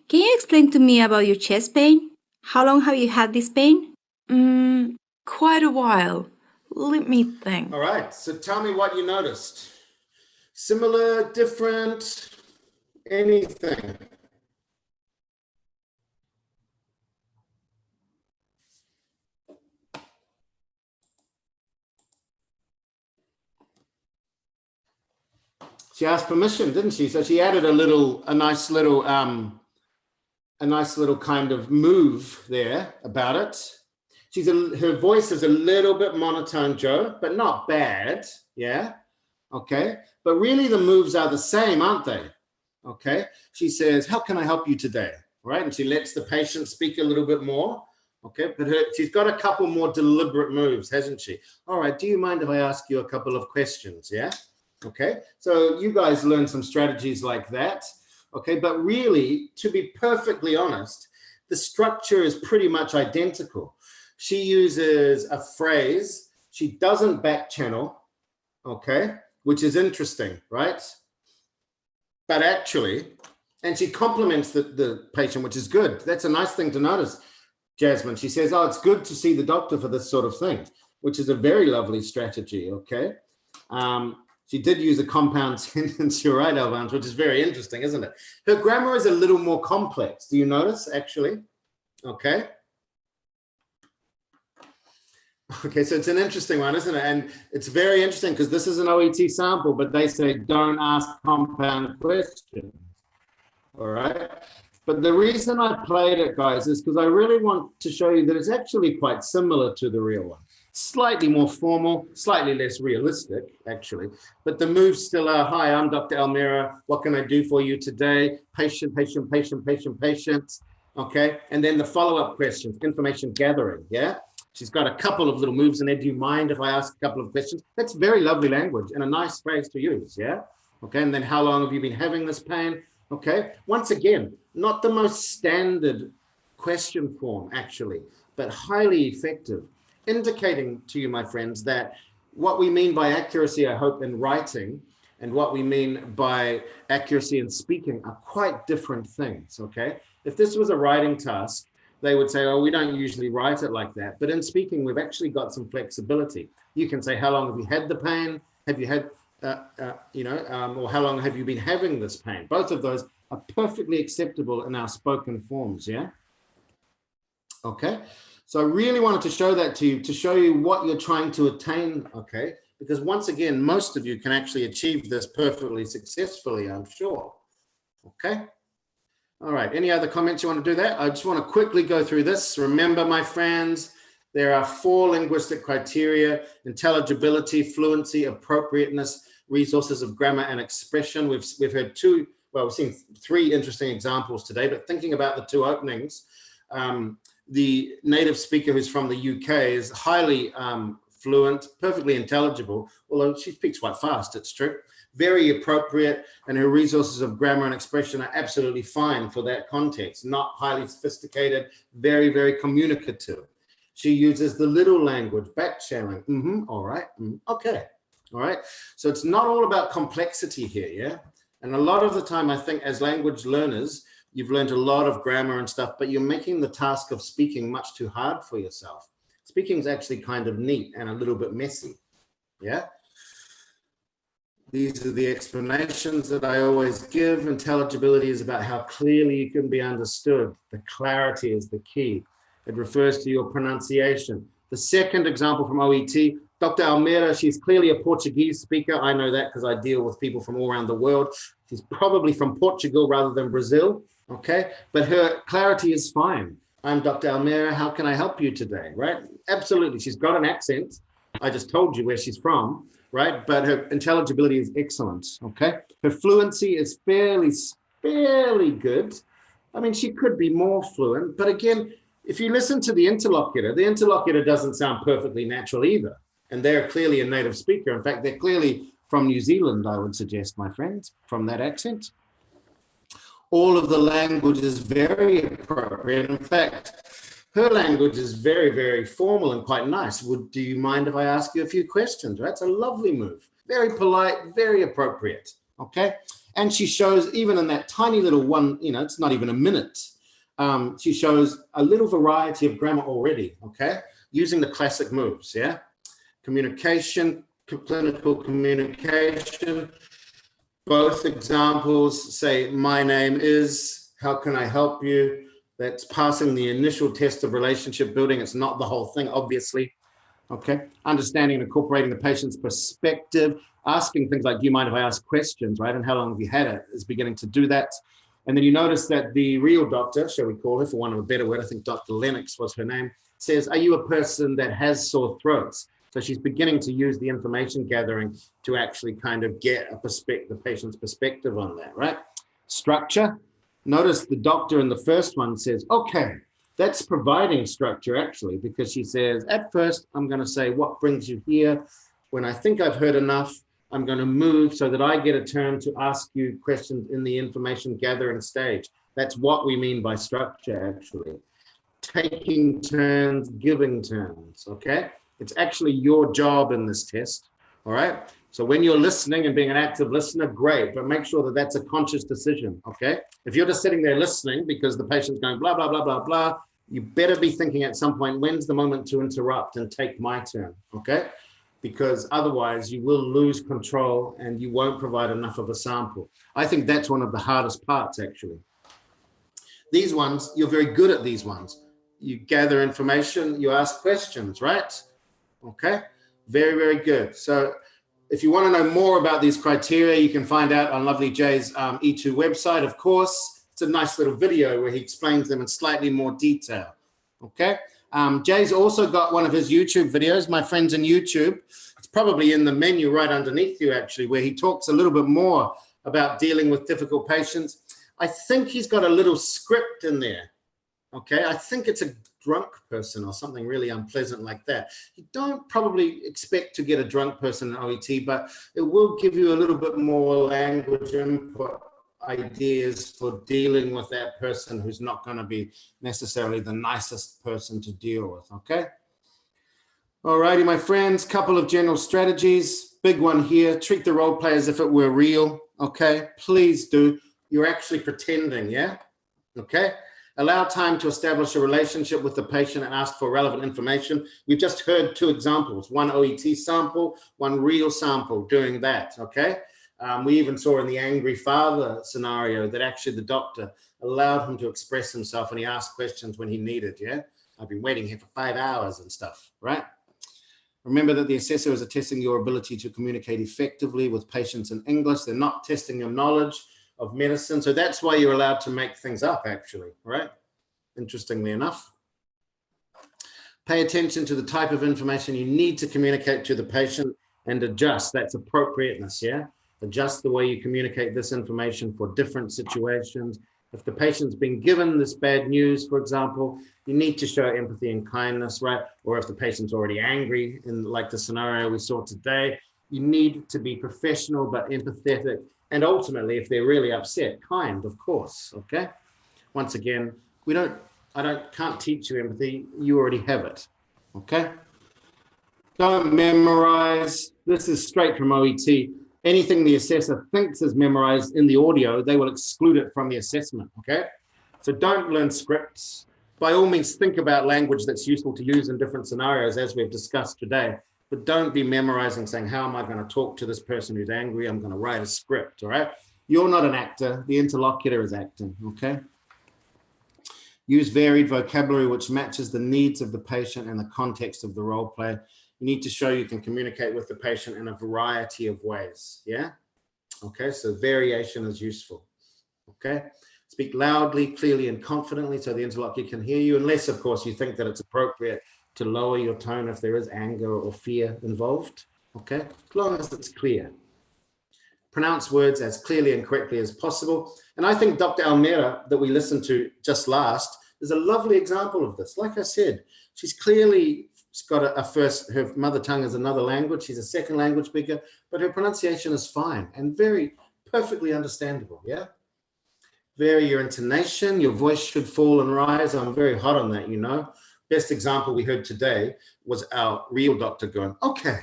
F: can you explain to me about your chest pain? How long have you had this pain?
G: Quite a while. Let me think.
A: All right, so tell me what you noticed. Similar, different, anything? She asked permission, didn't she? So she added a nice little kind of move there about it. Her voice is a little bit monotone, Joe, but not bad. Yeah. Okay. But really the moves are the same, aren't they? Okay. She says, how can I help you today? Right. And she lets the patient speak a little bit more. Okay. But she's got a couple more deliberate moves, hasn't she? All right. Do you mind if I ask you a couple of questions? Yeah. Okay. So you guys learn some strategies like that. Okay. But really, to be perfectly honest, the structure is pretty much identical. She uses a phrase. She doesn't back channel, okay, which is interesting, right? But actually, and she compliments the patient, which is good. That's a nice thing to notice, Jasmine. She says, oh, it's good to see the doctor for this sort of thing, which is a very lovely strategy, okay? She did use a compound sentence, you're right, Alvance, which is very interesting, isn't it? Her grammar is a little more complex. Do you notice, actually? Okay. Okay, so it's an interesting one, isn't it? And it's very interesting because this is an OET sample, but they say don't ask compound questions. All right. But the reason I played it, guys, is because I really want to show you that it's actually quite similar to the real one. Slightly more formal, slightly less realistic, actually. But the moves still are, hi, I'm Dr. Almira. What can I do for you today? Patient, patient, patient, patient, patient. Okay. And then the follow-up questions, information gathering. Yeah. She's got a couple of little moves in there. Do you mind if I ask a couple of questions? That's very lovely language and a nice phrase to use. Yeah. Okay. And then how long have you been having this pain? Okay. Once again, not the most standard question form, actually, but highly effective, indicating to you, my friends, that what we mean by accuracy, I hope, in writing and what we mean by accuracy in speaking are quite different things, okay? If this was a writing task, they would say, oh, we don't usually write it like that. But in speaking, we've actually got some flexibility. You can say, how long have you had the pain? Have you had, or how long have you been having this pain? Both of those are perfectly acceptable in our spoken forms, yeah? Okay. So I really wanted to show that to you, to show you what you're trying to attain, okay? Because once again, most of you can actually achieve this perfectly successfully, I'm sure. Okay? All right, any other comments you want to do that? I just want to quickly go through this. Remember, my friends, there are 4 linguistic criteria: intelligibility, fluency, appropriateness, resources of grammar and expression. We've heard we've seen 3 interesting examples today, but thinking about the 2 openings, the native speaker who's from the UK is highly fluent, perfectly intelligible, although she speaks quite fast, it's true, very appropriate, and her resources of grammar and expression are absolutely fine for that context, not highly sophisticated, very, very communicative. She uses the little language, back channeling, all right, okay, all right. So it's not all about complexity here, yeah? And a lot of the time, I think as language learners, you've learned a lot of grammar and stuff, but you're making the task of speaking much too hard for yourself. Speaking is actually kind of neat and a little bit messy, yeah? These are the explanations that I always give. Intelligibility is about how clearly you can be understood. The clarity is the key. It refers to your pronunciation. The second example from OET, Dr. Almeida, she's clearly a Portuguese speaker. I know that because I deal with people from all around the world. She's probably from Portugal rather than Brazil. Okay, but her clarity is fine. I'm Dr. Almeida. How can I help you today? Right? Absolutely. She's got an accent. I just told you where she's from, right? But her intelligibility is excellent. Okay. Her fluency is fairly good. I mean, she could be more fluent, but again, if you listen to the interlocutor doesn't sound perfectly natural either. And they're clearly a native speaker. In fact, they're clearly from New Zealand, I would suggest, my friends, from that accent. All of the language is very appropriate. In fact, her language is very, very formal and quite nice. Do you mind if I ask you a few questions? Right? It's a lovely move. Very polite, very appropriate. Okay. And she shows, even in that tiny little one, it's not even a minute. She shows a little variety of grammar already. Okay. Using the classic moves. Yeah. Communication, clinical communication. Both examples say, my name is, how can I help you? That's passing the initial test of relationship building. It's not the whole thing, obviously. Okay. Understanding and incorporating the patient's perspective, asking things like, do you mind if I ask questions, right? And how long have you had it, is beginning to do that. And then you notice that the real doctor, shall we call her for want of a better word, I think Dr. Lennox was her name, says, are you a person that has sore throats? So she's beginning to use the information gathering to actually kind of get the patient's perspective on that, right? Structure. Notice the doctor in the first one says, okay, that's providing structure actually, because she says, at first, I'm going to say, what brings you here? When I think I've heard enough, I'm going to move so that I get a turn to ask you questions in the information gathering stage. That's what we mean by structure, actually. Taking turns, giving turns, okay? It's actually your job in this test, all right? So when you're listening and being an active listener, great, but make sure that that's a conscious decision, okay? If you're just sitting there listening because the patient's going blah, blah, blah, blah, blah, you better be thinking at some point, when's the moment to interrupt and take my turn, okay? Because otherwise you will lose control and you won't provide enough of a sample. I think that's one of the hardest parts, actually. These ones, you're very good at these ones. You gather information, you ask questions, right? Okay, very, very good. So if you want to know more about these criteria, you can find out on Lovely Jay's E2 website, of course. It's a nice little video where he explains them in slightly more detail. Okay, Jay's also got one of his YouTube videos, my friends in YouTube. It's probably in the menu right underneath you, actually, where he talks a little bit more about dealing with difficult patients. I think he's got a little script in there. Okay, I think it's a drunk person or something really unpleasant like that. You don't probably expect to get a drunk person in OET, but it will give you a little bit more language input, ideas for dealing with that person who's not going to be necessarily the nicest person to deal with. Okay. All righty, my friends, couple of general strategies. Big one here, treat the role play as if it were real. Okay, please do. You're actually pretending, yeah? Okay. Allow time to establish a relationship with the patient and ask for relevant information. We've just heard two examples, one OET sample, one real sample doing that, okay? We even saw in the angry father scenario that actually the doctor allowed him to express himself and he asked questions when he needed, yeah? I've been waiting here for 5 hours and stuff, right? Remember that the assessor is testing your ability to communicate effectively with patients in English. They're not testing your knowledge of medicine. So that's why you're allowed to make things up, actually, right? Interestingly enough. Pay attention to the type of information you need to communicate to the patient and adjust. That's appropriateness, yeah? Adjust the way you communicate this information for different situations. If the patient's been given this bad news, for example, you need to show empathy and kindness, right? Or if the patient's already angry, in like the scenario we saw today, you need to be professional but empathetic. And ultimately, if they're really upset, kind, of course, okay? Once again, can't teach you empathy, you already have it, okay? Don't memorize. This is straight from OET. Anything the assessor thinks is memorized in the audio, they will exclude it from the assessment, okay? So don't learn scripts. By all means, think about language that's useful to use in different scenarios, as we've discussed today, but don't be memorizing saying, how am I going to talk to this person who's angry? I'm going to write a script, all right? You're not an actor. The interlocutor is acting, okay? Use varied vocabulary which matches the needs of the patient and the context of the role play. You need to show you can communicate with the patient in a variety of ways, yeah? Okay, so variation is useful, okay? Speak loudly, clearly, and confidently so the interlocutor can hear you, unless, of course, you think that it's appropriate to lower your tone if there is anger or fear involved, okay? As long as it's clear. Pronounce words as clearly and correctly as possible. And I think Dr. Almera, that we listened to just last, is a lovely example of this. Like I said, she's clearly got her mother tongue is another language. She's a second language speaker, but her pronunciation is fine and very perfectly understandable, yeah? Vary your intonation, your voice should fall and rise. I'm very hot on that, you know. Best example we heard today was our real doctor going, okay,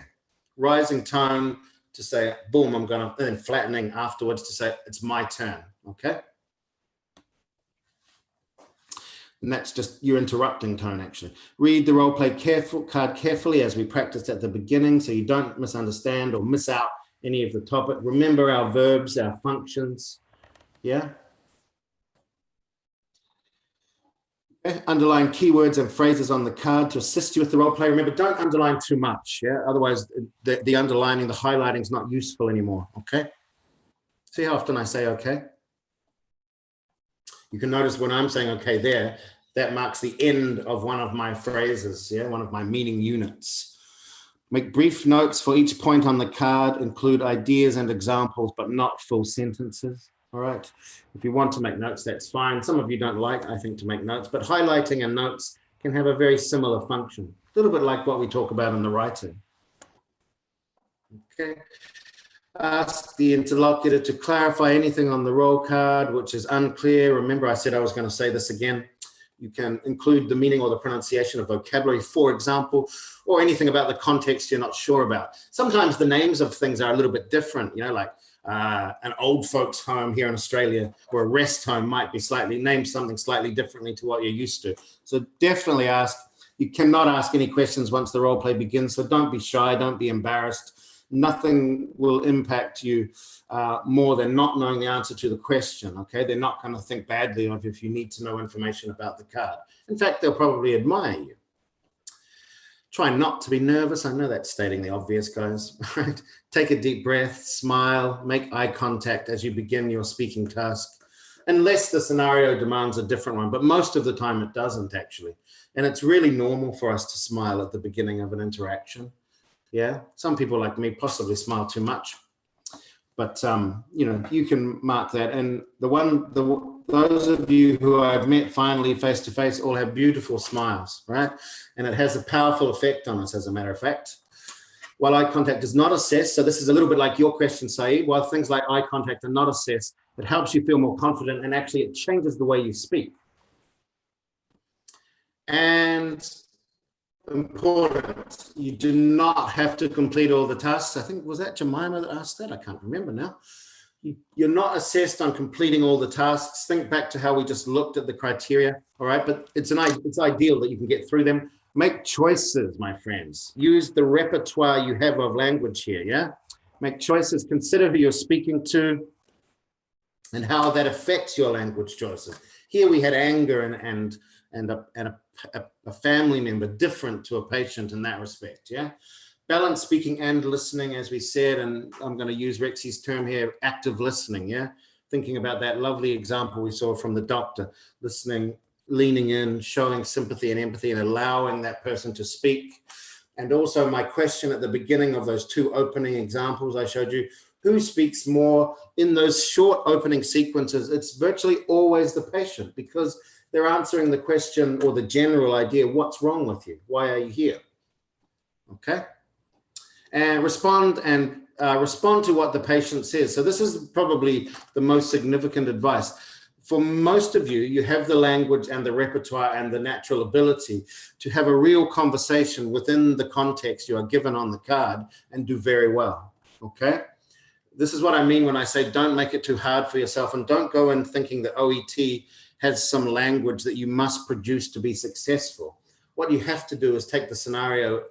A: rising tone to say, boom, I'm gonna, and then flattening afterwards to say, it's my turn, okay? And that's just your interrupting tone, actually. Read the role play card carefully as we practiced at the beginning so you don't misunderstand or miss out any of the topic. Remember our verbs, our functions, yeah? Underline keywords and phrases on the card to assist you with the role play. Remember, don't underline too much, yeah? Otherwise, the underlining, the highlighting is not useful anymore, okay? See how often I say okay? You can notice when I'm saying okay there, that marks the end of one of my phrases, yeah? One of my meaning units. Make brief notes for each point on the card, include ideas and examples, but not full sentences. All right. If you want to make notes, that's fine. Some of you don't like, I think, to make notes, but highlighting and notes can have a very similar function. A little bit like what we talk about in the writing. Okay. Ask the interlocutor to clarify anything on the roll card, which is unclear. Remember, I said I was going to say this again. You can include the meaning or the pronunciation of vocabulary, for example, or anything about the context you're not sure about. Sometimes the names of things are a little bit different, you know, like an old folks home here in Australia or a rest home might be named something slightly differently to what you're used to. So definitely ask. You cannot ask any questions once the role play begins. So don't be shy, don't be embarrassed. Nothing will impact you more than not knowing the answer to the question, okay? They're not going to think badly of you if you need to know information about the card. In fact, they'll probably admire you. Try not to be nervous. I know that's stating the obvious, guys, right? Take a deep breath, smile, make eye contact as you begin your speaking task. unless the scenario demands a different one, but most of the time it doesn't actually. And it's really normal for us to smile at the beginning of an interaction. Yeah, some people like me possibly smile too much, but you know, you can mark that. And those of you who I've met finally face to face all have beautiful smiles, right? And it has a powerful effect on us, as a matter of fact. While eye contact is not assessed, so this is a little bit like your question, Saeed, while things like eye contact are not assessed, it helps you feel more confident, and actually it changes the way you speak. And important, you do not have to complete all the tasks. I think, was that Jemima that asked that? I can't remember now. You're not assessed on completing all the tasks. Think back to how we just looked at the criteria, all right? But it's ideal that you can get through them. Make choices, my friends. Use the repertoire you have of language here, yeah? Make choices, consider who you're speaking to and how that affects your language choices. Here we had anger and a family member, different to a patient in that respect, yeah? Balance speaking and listening, as we said, and I'm going to use Rexy's term here, active listening, yeah? Thinking about that lovely example we saw from the doctor, listening, leaning in, showing sympathy and empathy and allowing that person to speak. And also my question at the beginning of those two opening examples I showed you, who speaks more in those short opening sequences? It's virtually always the patient, because they're answering the question or the general idea, what's wrong with you? Why are you here? Okay. And respond to what the patient says. So this is probably the most significant advice. For most of you, you have the language and the repertoire and the natural ability to have a real conversation within the context you are given on the card and do very well, okay? This is what I mean when I say don't make it too hard for yourself, and don't go in thinking that OET has some language that you must produce to be successful. What you have to do is take the scenario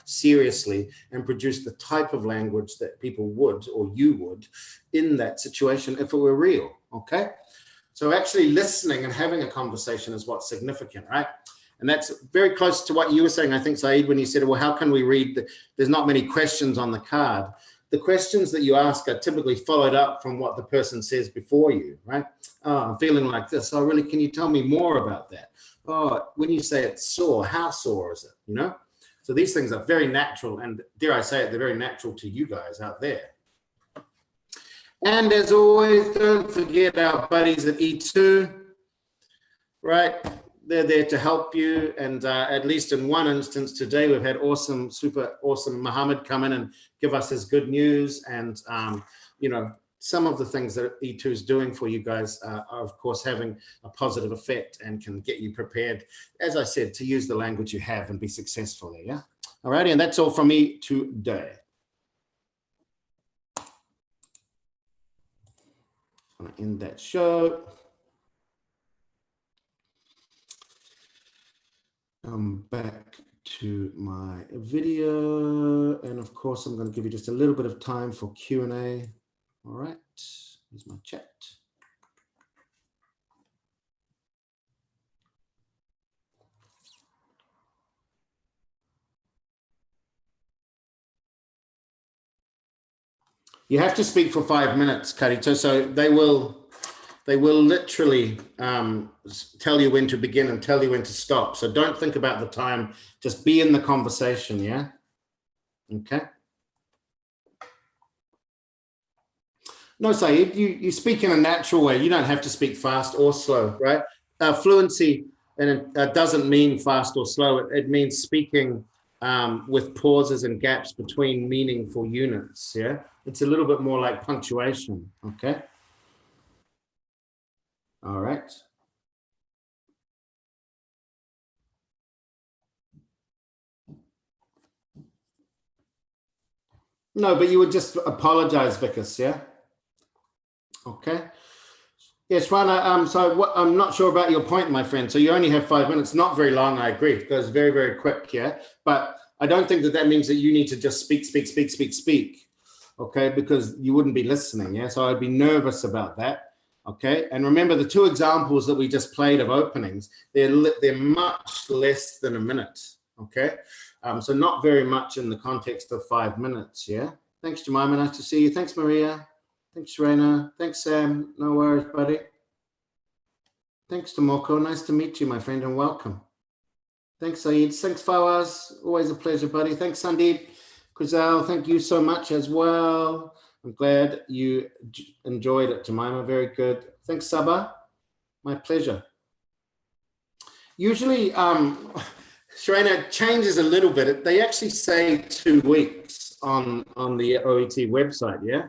A: seriously and produce the type of language that people would, or you would, in that situation if it were real, okay? So actually listening and having a conversation is what's significant, right? And that's very close to what you were saying, I think, Saeed, when you said, well, how can we read? There's not many questions on the card. The questions that you ask are typically followed up from what the person says before you, right? Oh, I'm feeling like this. Oh, really? Can you tell me more about that? Oh, when you say it's sore, how sore is it? You know? So these things are very natural, and dare I say it, they're very natural to you guys out there. And as always, don't forget our buddies at E2, right? They're there to help you. And at least in one instance today, we've had awesome, super awesome Mohammed come in and give us his good news. And, you know, some of the things that E2 is doing for you guys are, of course, having a positive effect and can get you prepared, as I said, to use the language you have and be successful there, yeah? All righty, and that's all from me today. I'm going to end that show. Come back to my video. And of course, I'm going to give you just a little bit of time for Q&A. All right, here's my chat. You have to speak for 5 minutes, Carito. So they will literally tell you when to begin and tell you when to stop. So don't think about the time. Just be in the conversation, yeah? Okay. No, Saeed, you speak in a natural way. You don't have to speak fast or slow, right? Fluency, and it doesn't mean fast or slow. It means speaking with pauses and gaps between meaningful units, yeah? It's a little bit more like punctuation, okay? All right. No, but you would just apologize, Vikas, yeah? Okay. Yes, Rana, so I'm not sure about your point, my friend. So you only have 5 minutes, not very long, I agree. It goes very, very quick, yeah? But I don't think that means that you need to just speak, okay? Because you wouldn't be listening, yeah? So I'd be nervous about that, okay? And remember the two examples that we just played of openings, they're much less than a minute, okay? So not very much in the context of 5 minutes, yeah? Thanks, Jemima, nice to see you. Thanks, Maria. Thanks, Serena. Thanks, Sam. No worries, buddy. Thanks, Tomoko. Nice to meet you, my friend, and welcome. Thanks, Saeed. Thanks, Fawaz. Always a pleasure, buddy. Thanks, Sandeep. Krizal, thank you so much as well. I'm glad you enjoyed it, Jemima. Very good. Thanks, Sabah. My pleasure. Usually, Sharina, changes a little bit. They actually say 2 weeks on the OET website, yeah?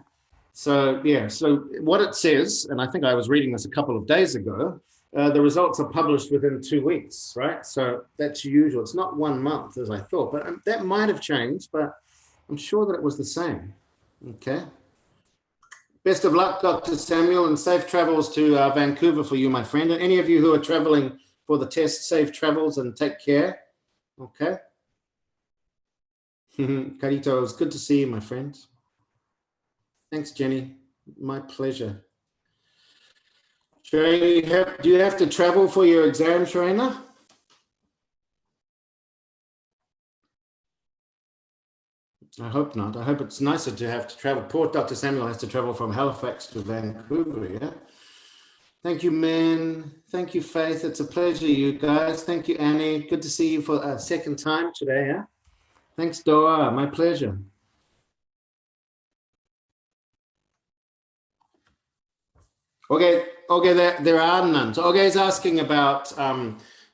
A: So, yeah, so what it says, and I think I was reading this a couple of days ago, the results are published within 2 weeks, right? So that's usual. It's not 1 month as I thought, but that might have changed, but I'm sure that it was the same. Okay. Best of luck, Dr. Samuel, and safe travels to Vancouver for you, my friend. And any of you who are traveling for the test, safe travels and take care. Okay. Carito, it's good to see you, my friend. Thanks, Jenny. My pleasure. Sharina, do you have to travel for your exam, Sharina? I hope not. I hope it's nicer to have to travel. Poor Dr. Samuel has to travel from Halifax to Vancouver, yeah? Thank you, Min. Thank you, Faith. It's a pleasure, you guys. Thank you, Annie. Good to see you for a second time today, yeah? Thanks, Doa. My pleasure. Okay, there are none. So Oge is asking about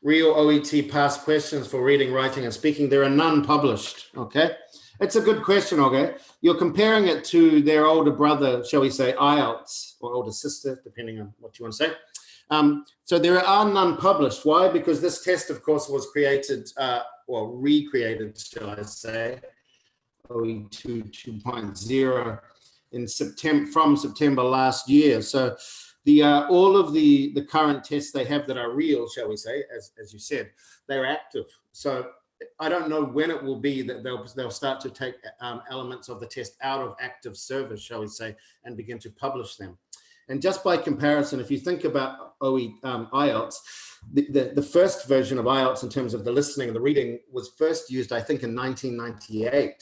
A: real OET past questions for reading, writing, and speaking. There are none published, okay? It's a good question, Oge. You're comparing it to their older brother, shall we say, IELTS, or older sister, depending on what you want to say. So there are none published. Why? Because this test, of course, was created, or recreated, shall I say, OET 2.0 in from September last year. So all of the current tests they have that are real, shall we say, as you said, they're active. So I don't know when it will be that they'll start to take elements of the test out of active service, shall we say, and begin to publish them. And just by comparison, if you think about IELTS, the first version of IELTS in terms of the listening and the reading was first used, I think, in 1998.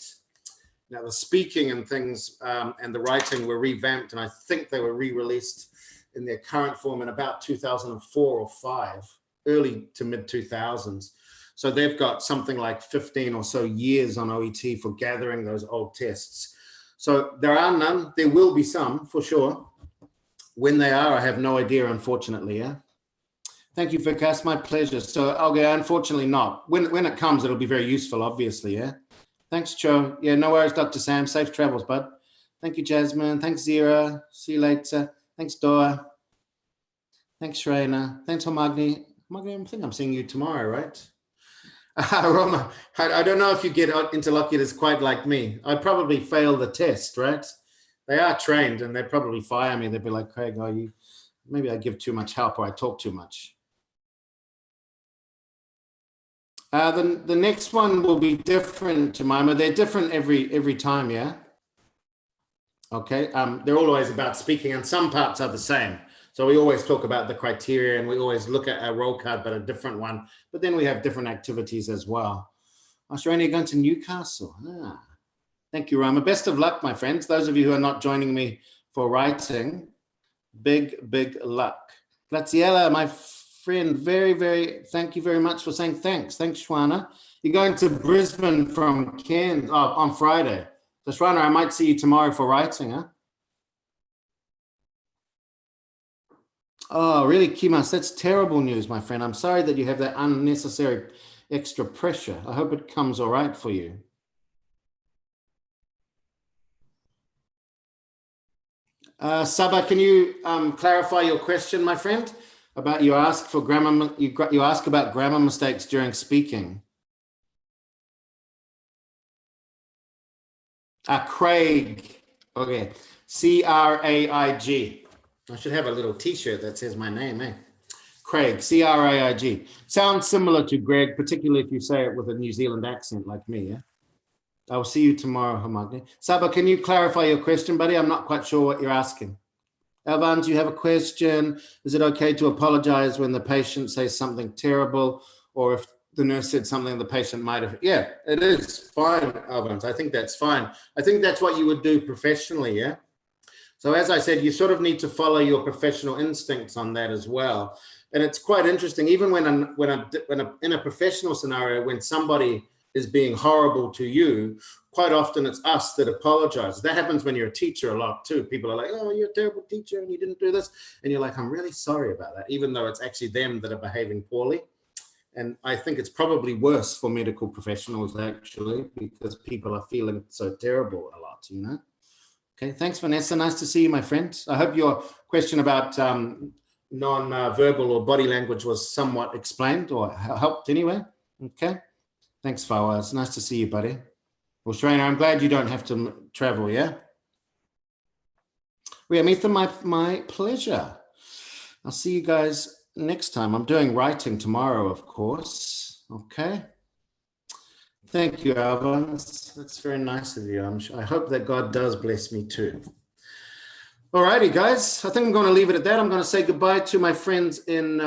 A: Now the speaking and things and the writing were revamped, and I think they were re-released in their current form in about 2004 or 5, early to mid 2000s. So they've got something like 15 or so years on OET for gathering those old tests. So there are none. There will be some for sure. When they are, I have no idea, unfortunately. Yeah. Thank you, Vikas. My pleasure. So, okay, unfortunately not. When it comes, it'll be very useful, obviously. Yeah. Thanks, Cho. Yeah, no worries, Dr. Sam. Safe travels, bud. Thank you, Jasmine. Thanks, Zira. See you later. Thanks, Doa. Thanks, Shreyna. Thanks, Homagni. Homagni, I think I'm seeing you tomorrow, right? Roma, I don't know if you get interlocutors quite like me. I probably fail the test, right? They are trained and they'd probably fire me. They'd be like, Craig, maybe I give too much help or I talk too much. The next one will be different, Jemima. They're different every time, yeah? Okay, they're always about speaking and some parts are the same. So we always talk about the criteria and we always look at our roll card, but a different one. But then we have different activities as well. Australia going to Newcastle. Thank you, Rama. Best of luck, my friends. Those of you who are not joining me for writing, big luck. Graziella, my friend, thank you very much for saying thanks. Thanks, Shwana. You're going to Brisbane from Cairns on Friday. So Shwana, I might see you tomorrow for writing, huh? Oh, really, Kimas? That's terrible news, my friend. I'm sorry that you have that unnecessary extra pressure. I hope it comes all right for you. Saba, can you clarify your question, my friend, about you ask for grammar? You ask about grammar mistakes during speaking. Craig. Okay, C-R-A-I-G. I should have a little T-shirt that says my name, eh? Craig, C-R-A-I-G. Sounds similar to Greg, particularly if you say it with a New Zealand accent like me, yeah? I will see you tomorrow, Hamagni. Saba, can you clarify your question, buddy? I'm not quite sure what you're asking. Alvan, do you have a question? Is it okay to apologize when the patient says something terrible, or if the nurse said something the patient might have? Yeah, it is fine, Alvan. I think that's fine. I think that's what you would do professionally, yeah? So as I said, you sort of need to follow your professional instincts on that as well. And it's quite interesting, even when in a professional scenario, when somebody is being horrible to you, quite often it's us that apologize. That happens when you're a teacher a lot too. People are like, oh, you're a terrible teacher and you didn't do this. And you're like, I'm really sorry about that, even though it's actually them that are behaving poorly. And I think it's probably worse for medical professionals, actually, because people are feeling so terrible a lot, you know? Okay, thanks, Vanessa. Nice to see you, my friend. I hope your question about non-verbal or body language was somewhat explained or helped anyway. Okay, thanks, Fawa. It's nice to see you, buddy. Well, Shrina, I'm glad you don't have to travel, yeah? Well, Amitha, my pleasure. I'll see you guys next time. I'm doing writing tomorrow, of course. Okay. Thank you, Alva. That's very nice of you. I hope that God does bless me too. All righty, guys. I think I'm going to leave it at that. I'm going to say goodbye to my friends in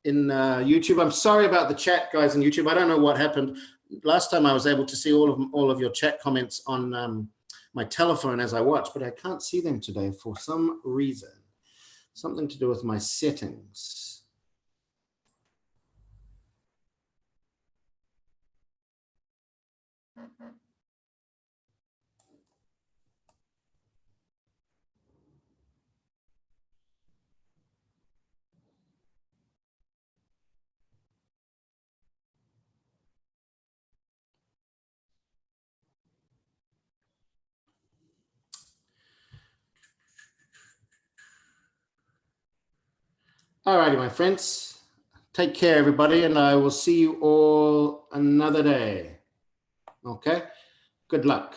A: YouTube. I'm sorry about the chat, guys, in YouTube. I don't know what happened. Last time I was able to see all of your chat comments on my telephone as I watch, but I can't see them today for some reason. Something to do with my settings. All righty, my friends. Take care, everybody, and I will see you all another day. Okay? Good luck.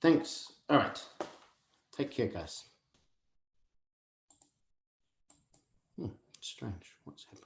A: Thanks. All right. Take care, guys. Strange. What's happening?